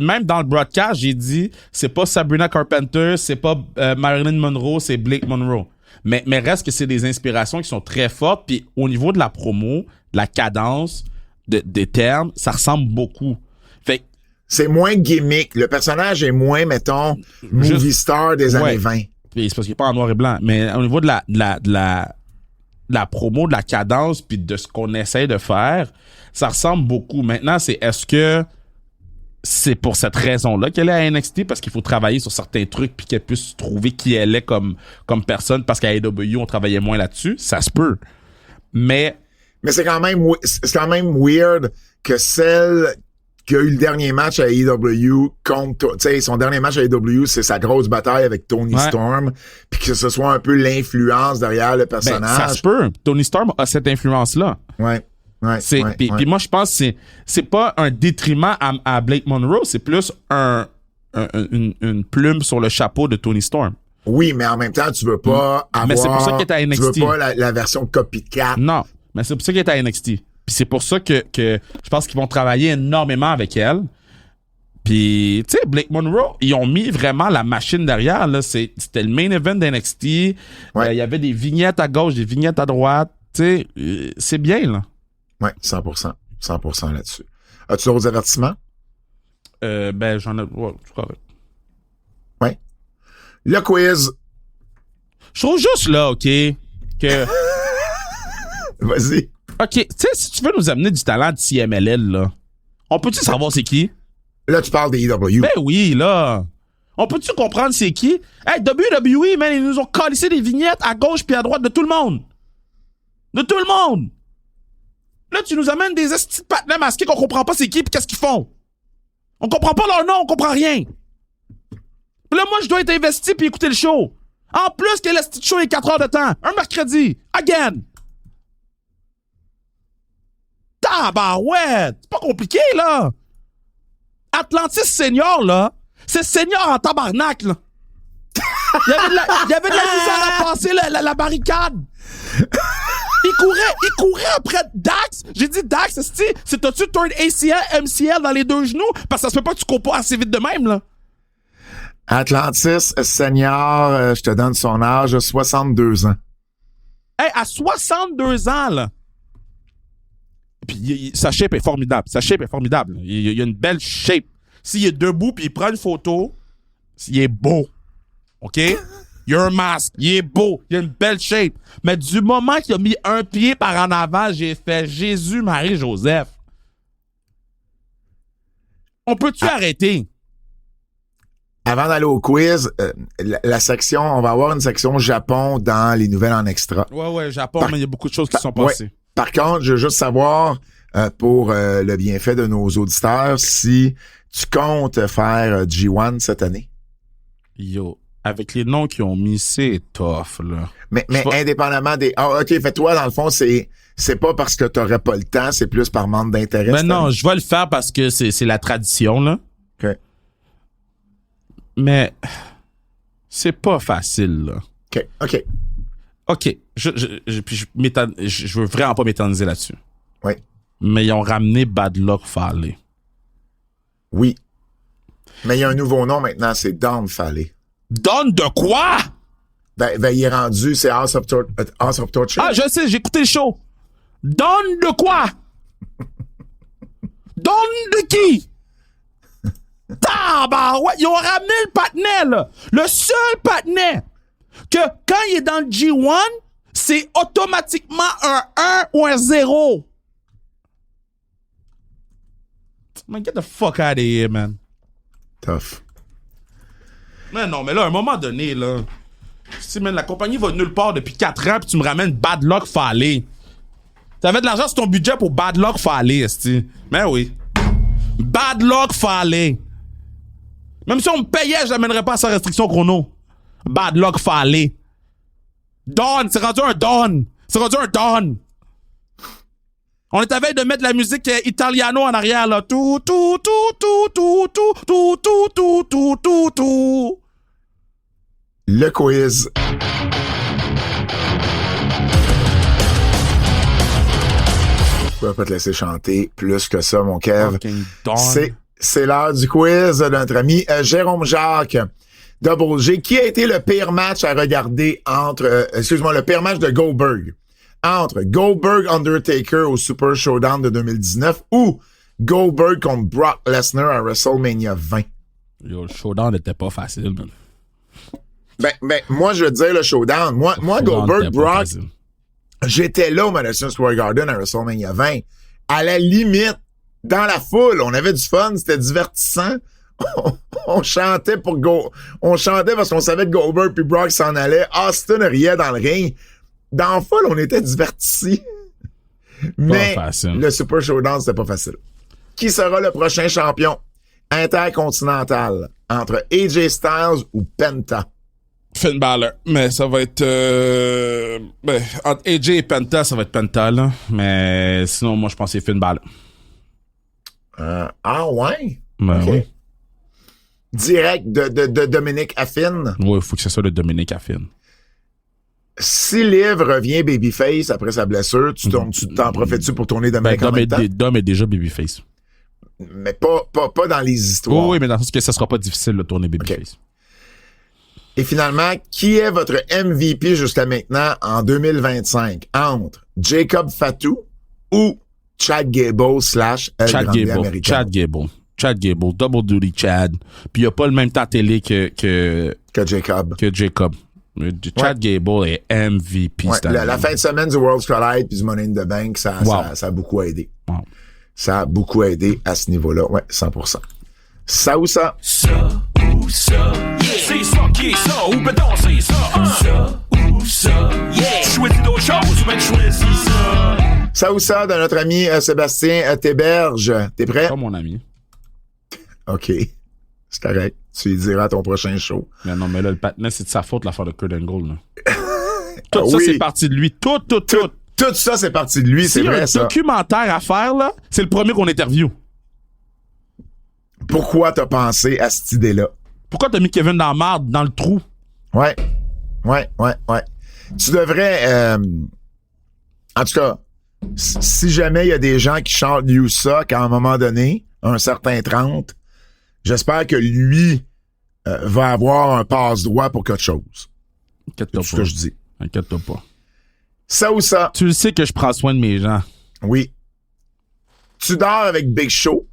même dans le broadcast, j'ai dit, c'est pas Sabrina Carpenter, c'est pas Marilyn Monroe, c'est Blake Monroe. Mais reste que c'est des inspirations qui sont très fortes. Puis au niveau de la promo, de la cadence, des termes, ça ressemble beaucoup. Fait c'est moins gimmick. Le personnage est moins, mettons, movie star des années 20. Puis c'est parce qu'il est pas en noir et blanc. Mais au niveau de la promo, de la cadence, puis de ce qu'on essaie de faire, ça ressemble beaucoup. Maintenant, est-ce que c'est pour cette raison-là qu'elle est à NXT? Parce qu'il faut travailler sur certains trucs puis qu'elle puisse trouver qui elle est comme personne, parce qu'à AEW, on travaillait moins là-dessus. Ça se peut. Mais c'est quand même weird que celle qui a eu le dernier match à AEW contre, tu sais, son dernier match à AEW, c'est sa grosse bataille avec Tony Storm, puis que ce soit un peu l'influence derrière le personnage. Ça se peut. Tony Storm a cette influence-là. Puis moi, je pense que c'est pas un détriment à Blake Monroe, c'est plus une plume sur le chapeau de Tony Storm. Oui, mais en même temps, tu veux pas avoir... Mais c'est pour ça qu'il est à NXT. Tu veux pas la version copycat. Non. Mais c'est pour ça qu'elle est à NXT. Puis c'est pour ça que je pense qu'ils vont travailler énormément avec elle. Puis, tu sais, Blake Monroe, ils ont mis vraiment la machine derrière. Là. C'était le main event d'NXT. Il y avait des vignettes à gauche, des vignettes à droite. Tu sais, c'est bien, là. Oui, 100%. 100% là-dessus. As-tu d'autres avertissements? J'en ai... Ouais, c'est correct. Oui. Le quiz. Je trouve juste là, OK, que... Vas-y. OK, tu sais, si tu veux nous amener du talent de CMLL, là, on peut-tu savoir c'est qui? Là, tu parles des EW. Ben oui, là. On peut-tu comprendre c'est qui? Hey, WWE, man, ils nous ont calissé des vignettes à gauche puis à droite de tout le monde. De tout le monde. Là, tu nous amènes des estis de patinets masqués qu'on comprend pas c'est qui puis qu'est-ce qu'ils font. On comprend pas leur nom, on comprend rien. Puis là, moi, je dois être investi puis écouter le show. En plus que l'esti de show est 4 heures de temps. Un mercredi. Again. Tabarouette! C'est pas compliqué, là! Atlantis Senior, là, c'est Senior en tabarnak, là! Il y avait de la misère à passer la barricade! Il courait après Dax! J'ai dit, Dax, c'est t'as-tu turn ACL, MCL dans les deux genoux? Parce que ça se peut pas que tu cours pas assez vite de même, là! Atlantis Senior, je te donne son âge, 62 ans. Hey, à 62 ans, là! Puis sa shape est formidable. Il a une belle shape. S'il est debout puis il prend une photo, il est beau. OK? Il a un masque. Il est beau. Il a une belle shape. Mais du moment qu'il a mis un pied par en avant, j'ai fait Jésus, Marie, Joseph. On peut-tu arrêter? Avant d'aller au quiz, la section, on va avoir une section Japon dans les nouvelles en extra. Ouais, Japon, mais il y a beaucoup de choses qui sont passées. Ouais. Par contre, je veux juste savoir, pour le bienfait de nos auditeurs si tu comptes faire G1 cette année. Yo, avec les noms qu'ils ont mis, c'est tough, là. Mais indépendamment des... Ah, OK, fait toi, dans le fond, c'est pas parce que t'aurais pas le temps, c'est plus par manque d'intérêt. Mais non, je vais le faire parce que c'est la tradition, là. OK. Mais c'est pas facile, là. OK. OK. Je veux vraiment pas m'éterniser là-dessus. Oui. Mais ils ont ramené Bad Luck Fale. Oui. Mais il y a un nouveau nom maintenant, c'est Don Fale. Don de quoi? Ben, il est rendu, c'est House of Torture. Ah, je sais, j'ai écouté le show. Don de quoi? Don de qui? Tabarouette, ils ont ramené le patinet, là. Le seul patinet que quand il est dans le G1, c'est automatiquement un 1 ou un 0. Man, get the fuck out of here, man. Tough. Mais non, mais là, à un moment donné, là, si, man, la compagnie va nulle part depuis 4 ans puis tu me ramènes Bad Luck Fale. T'avais de l'argent sur ton budget pour Bad Luck Fale, esti. Mais oui. Bad Luck Fale. Même si on me payait, je l'amènerais pas à sa restriction chrono. Bad Luck Fale. Dawn, c'est rendu un Dawn. C'est rendu un Dawn. On est à veille de mettre la musique italiano en arrière, là. Tout. Le quiz. Je peux pas te laisser chanter plus que ça, mon Kev. C'est l'heure du quiz de notre ami Jérôme Jacques, Double G. Qui a été le pire match à regarder le pire match de Goldberg? Entre Goldberg Undertaker au Super Showdown de 2019 ou Goldberg contre Brock Lesnar à WrestleMania 20? Yo, le showdown n'était pas facile, man. Ben, moi, je veux dire le showdown. Moi, Goldberg, Brock, j'étais là au Madison Square Garden à WrestleMania 20. À la limite, dans la foule, on avait du fun, c'était divertissant. On chantait on chantait parce qu'on savait que Goldberg puis Brock s'en allaient. Austin riait dans le ring. Dans la foule, on était divertis. Mais le Super Showdown, c'était pas facile. Qui sera le prochain champion intercontinental entre AJ Styles ou Penta? Finn Balor. Mais ça va être... entre AJ et Penta, ça va être Penta, là. Mais sinon, moi, je pense que c'est Finn Balor. Ouais? Ben, okay. Oui. Direct de Dominic à Finn? Oui, il faut que ce soit le Dominic à Finn. Si Liv revient babyface après sa blessure, tu t'en profites-tu pour tourner Dominic en même temps? Dom est déjà babyface. Mais pas dans les histoires. Oui, mais dans le sens que ça sera pas difficile de tourner babyface. Okay. Et finalement, qui est votre MVP jusqu'à maintenant en 2025? Entre Jacob Fatou ou Chad Gable / El Grande Americano? Chad Gable, double duty Chad. Puis il a pas le même temps télé que Jacob. Chad Gable est MVP cette année. La fin de semaine du World's Collide puis du Money in the Bank, ça a beaucoup aidé. Wow. Ça a beaucoup aidé à ce niveau-là. Ouais, 100%. Ça ou ça? Ça ou ça, yeah. C'est ça qui est ça, ou ben non, c'est ça. Ça ou ça, yeah. Choisis d'autres choses, ben choisis ça. Ça ou ça de notre ami Sébastien Théberge. T'es prêt? Pas mon ami. OK. C'est correct. Tu lui diras à ton prochain show. Mais non, mais là, le patinet, c'est de sa faute, l'affaire de Kurt Angle, là. Tout ça, c'est parti de lui. Tout. Tout ça, c'est parti de lui, c'est vrai, ça. S'il y a un documentaire à faire, là, c'est le premier qu'on interview. Pourquoi t'as pensé à cette idée-là? Pourquoi t'as mis Kevin dans la marde, dans le trou? Ouais. Tu devrais... en tout cas, si jamais il y a des gens qui chantent You Suck à un moment donné, un certain 30, j'espère que lui va avoir un passe-droit pour quelque chose. Inquiète-toi pas. C'est ce que je dis. Inquiète-toi pas. Ça ou ça? Tu le sais que je prends soin de mes gens. Oui. Tu dors avec Big Show?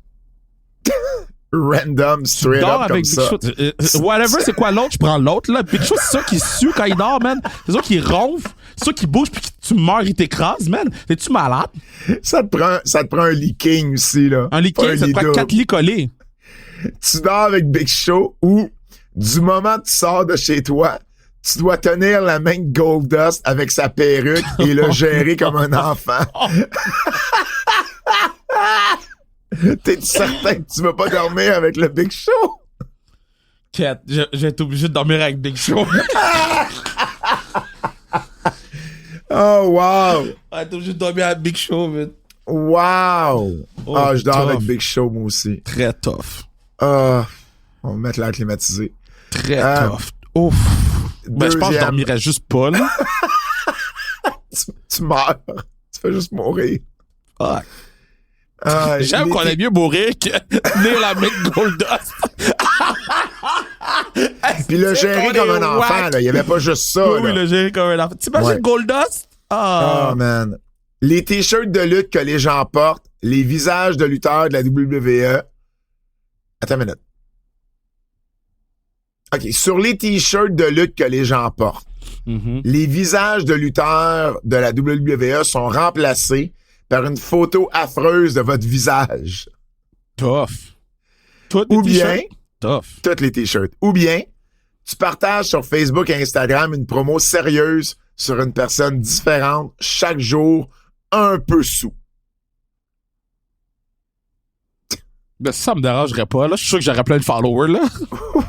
Random, straight up comme avec ça. Big Show. Whatever, c'est quoi l'autre? Je prends l'autre, là. Big Show, c'est ça qui sue quand il dort, man. C'est ça qui ronfle. C'est ça qui bouge puis tu meurs, il t'écrase, man. Es-tu malade? Ça te prend un leaking aussi, là. Un leaking, ça te prend 4 lits collés. Tu dors avec Big Show ou, du moment que tu sors de chez toi, tu dois tenir la main de Goldust avec sa perruque et le gérer comme un enfant. T'es certain que tu vas pas dormir avec le Big Show? Kat, je vais être obligé de dormir avec Big Show. Oh, wow! Je vais être obligé de dormir avec Big Show, man. Wow! Oh, Je dors tough. avec Big Show, moi aussi. Très tough. On va mettre l'air climatisé. Très tough. Ouf. Ben, je pense que je dormirais juste pas, là. Tu meurs. Tu fais juste mourir. Ah. J'aime qu'on ait mieux mourir que Neil avec Goldust. Puis le gérer comme un enfant, là. Il y avait pas juste ça, Oui, là. le gérer comme un enfant. T'imagines Ouais. Goldust? Ah. Oh, man. Les t-shirts de lutte que les gens portent, les visages de lutteurs de la WWE. Attends une minute. OK. Sur les t-shirts de lutte que les gens portent, Mhm. les visages de lutteurs de la WWE sont remplacés par une photo affreuse de votre visage. Tough. Toutes les Ou bien, t-shirts? Tough. tous les t-shirts. Ou bien, tu partages sur Facebook et Instagram une promo sérieuse sur une personne différente chaque jour, un peu sous. Ben, ça me dérangerait pas, là. Je suis sûr que j'aurais plein de followers, là.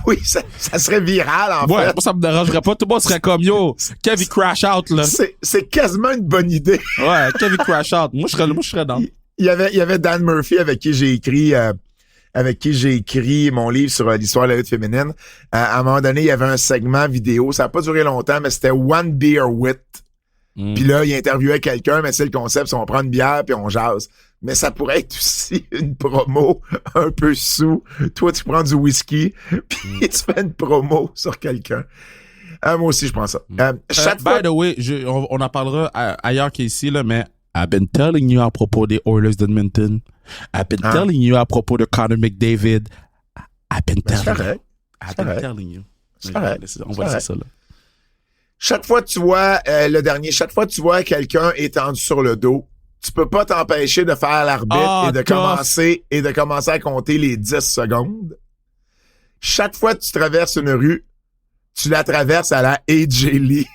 Oui, ça serait viral, en Ouais, fait. moi, ça me dérangerait pas. Tout le monde serait comme, yo, Kevin crash out, là. C'est quasiment une bonne idée. Ouais, Kevin crash out. Moi, je serais dans. Il y avait Dan Murphy avec qui j'ai écrit mon livre sur l'histoire de la lutte féminine. À un moment donné, il y avait un segment vidéo. Ça n'a pas duré longtemps, mais c'était One Beer With. Puis là, il interviewait quelqu'un, mais c'est le concept, c'est on prend une bière puis on jase. Mais ça pourrait être aussi une promo un peu sous. Toi, tu prends du whisky, puis tu fais une promo sur quelqu'un. Moi aussi, je prends ça. Chaque fois... By the way, on en parlera ailleurs qu'ici, là, mais I've been telling you à propos des Oilers d'Edmonton. I've been telling you à propos de Connor McDavid. I've been c'est telling you. correct. I've been telling you. C'est correct. On va laisser ça, là. Chaque fois que tu vois, chaque fois que tu vois quelqu'un étendu sur le dos, tu peux pas t'empêcher de faire l'arbitre et de commencer à compter les 10 secondes. Chaque fois que tu traverses une rue, tu la traverses à la AJ Lee.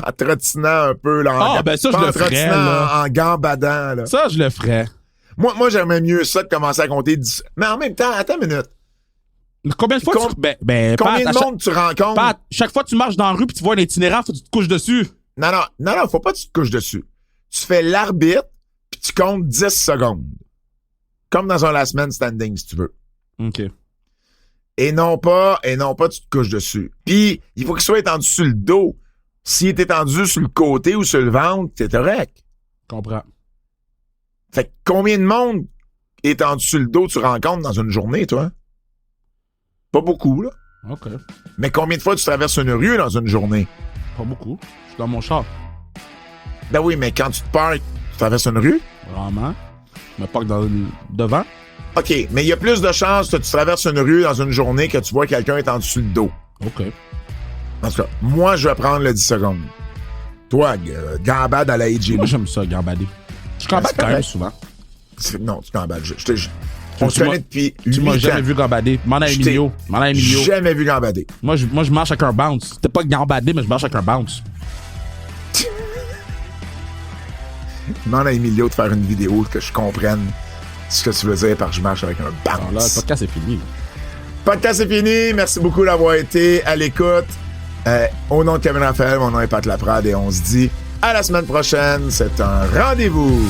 En trottinant un peu, là. Ben ça, je le ferais, là. En gambadant, là. Ça, je le ferais. Moi, j'aimerais mieux ça de commencer à compter 10. Mais en même temps, attends une minute. Combien de fois combien Pat, de monde tu rencontres? Pat, chaque fois que tu marches dans la rue pis tu vois un itinérant, faut que tu te couches dessus. Non, faut pas que tu te couches dessus. Tu fais l'arbitre, puis tu comptes 10 secondes. Comme dans un last man standing, si tu veux. OK. Et non pas tu te couches dessus. Puis, il faut qu'il soit étendu sur le dos. S'il est étendu sur le côté ou sur le ventre, c'est correct. Comprends. Fait que combien de monde étendu sur le dos tu rencontres dans une journée, toi? Pas beaucoup, là. OK. Mais combien de fois tu traverses une rue dans une journée? Pas beaucoup. Je suis dans mon char. Ben oui, mais quand tu te parques, tu traverses une rue? Vraiment. Je me parque devant. OK, mais il y a plus de chances que tu traverses une rue dans une journée que tu vois quelqu'un étendu sur le dos. OK. En tout cas, moi, je vais prendre le 10 secondes. Toi, gambade à la AJ. Moi, j'aime ça, gambader. Je gambade c'est quand même correct. souvent. Non, tu gambades. On se Tu m'as- connaît depuis Tu m'as 8 jamais ans. vu gambader. Demande à Je Emilio. Demande à Emilio. Jamais vu gambader. Moi, je marche avec un bounce. C'était pas gambader, mais je marche avec un bounce. Demande à Emilio de faire une vidéo que je comprenne ce que tu veux dire par je marche avec un Alors là, le bounce. podcast est fini. Podcast est fini. Merci beaucoup d'avoir été à l'écoute. Au nom de Kevin Raphaël, mon nom est Pat Laprade et on se dit à la semaine prochaine. C'est un rendez-vous.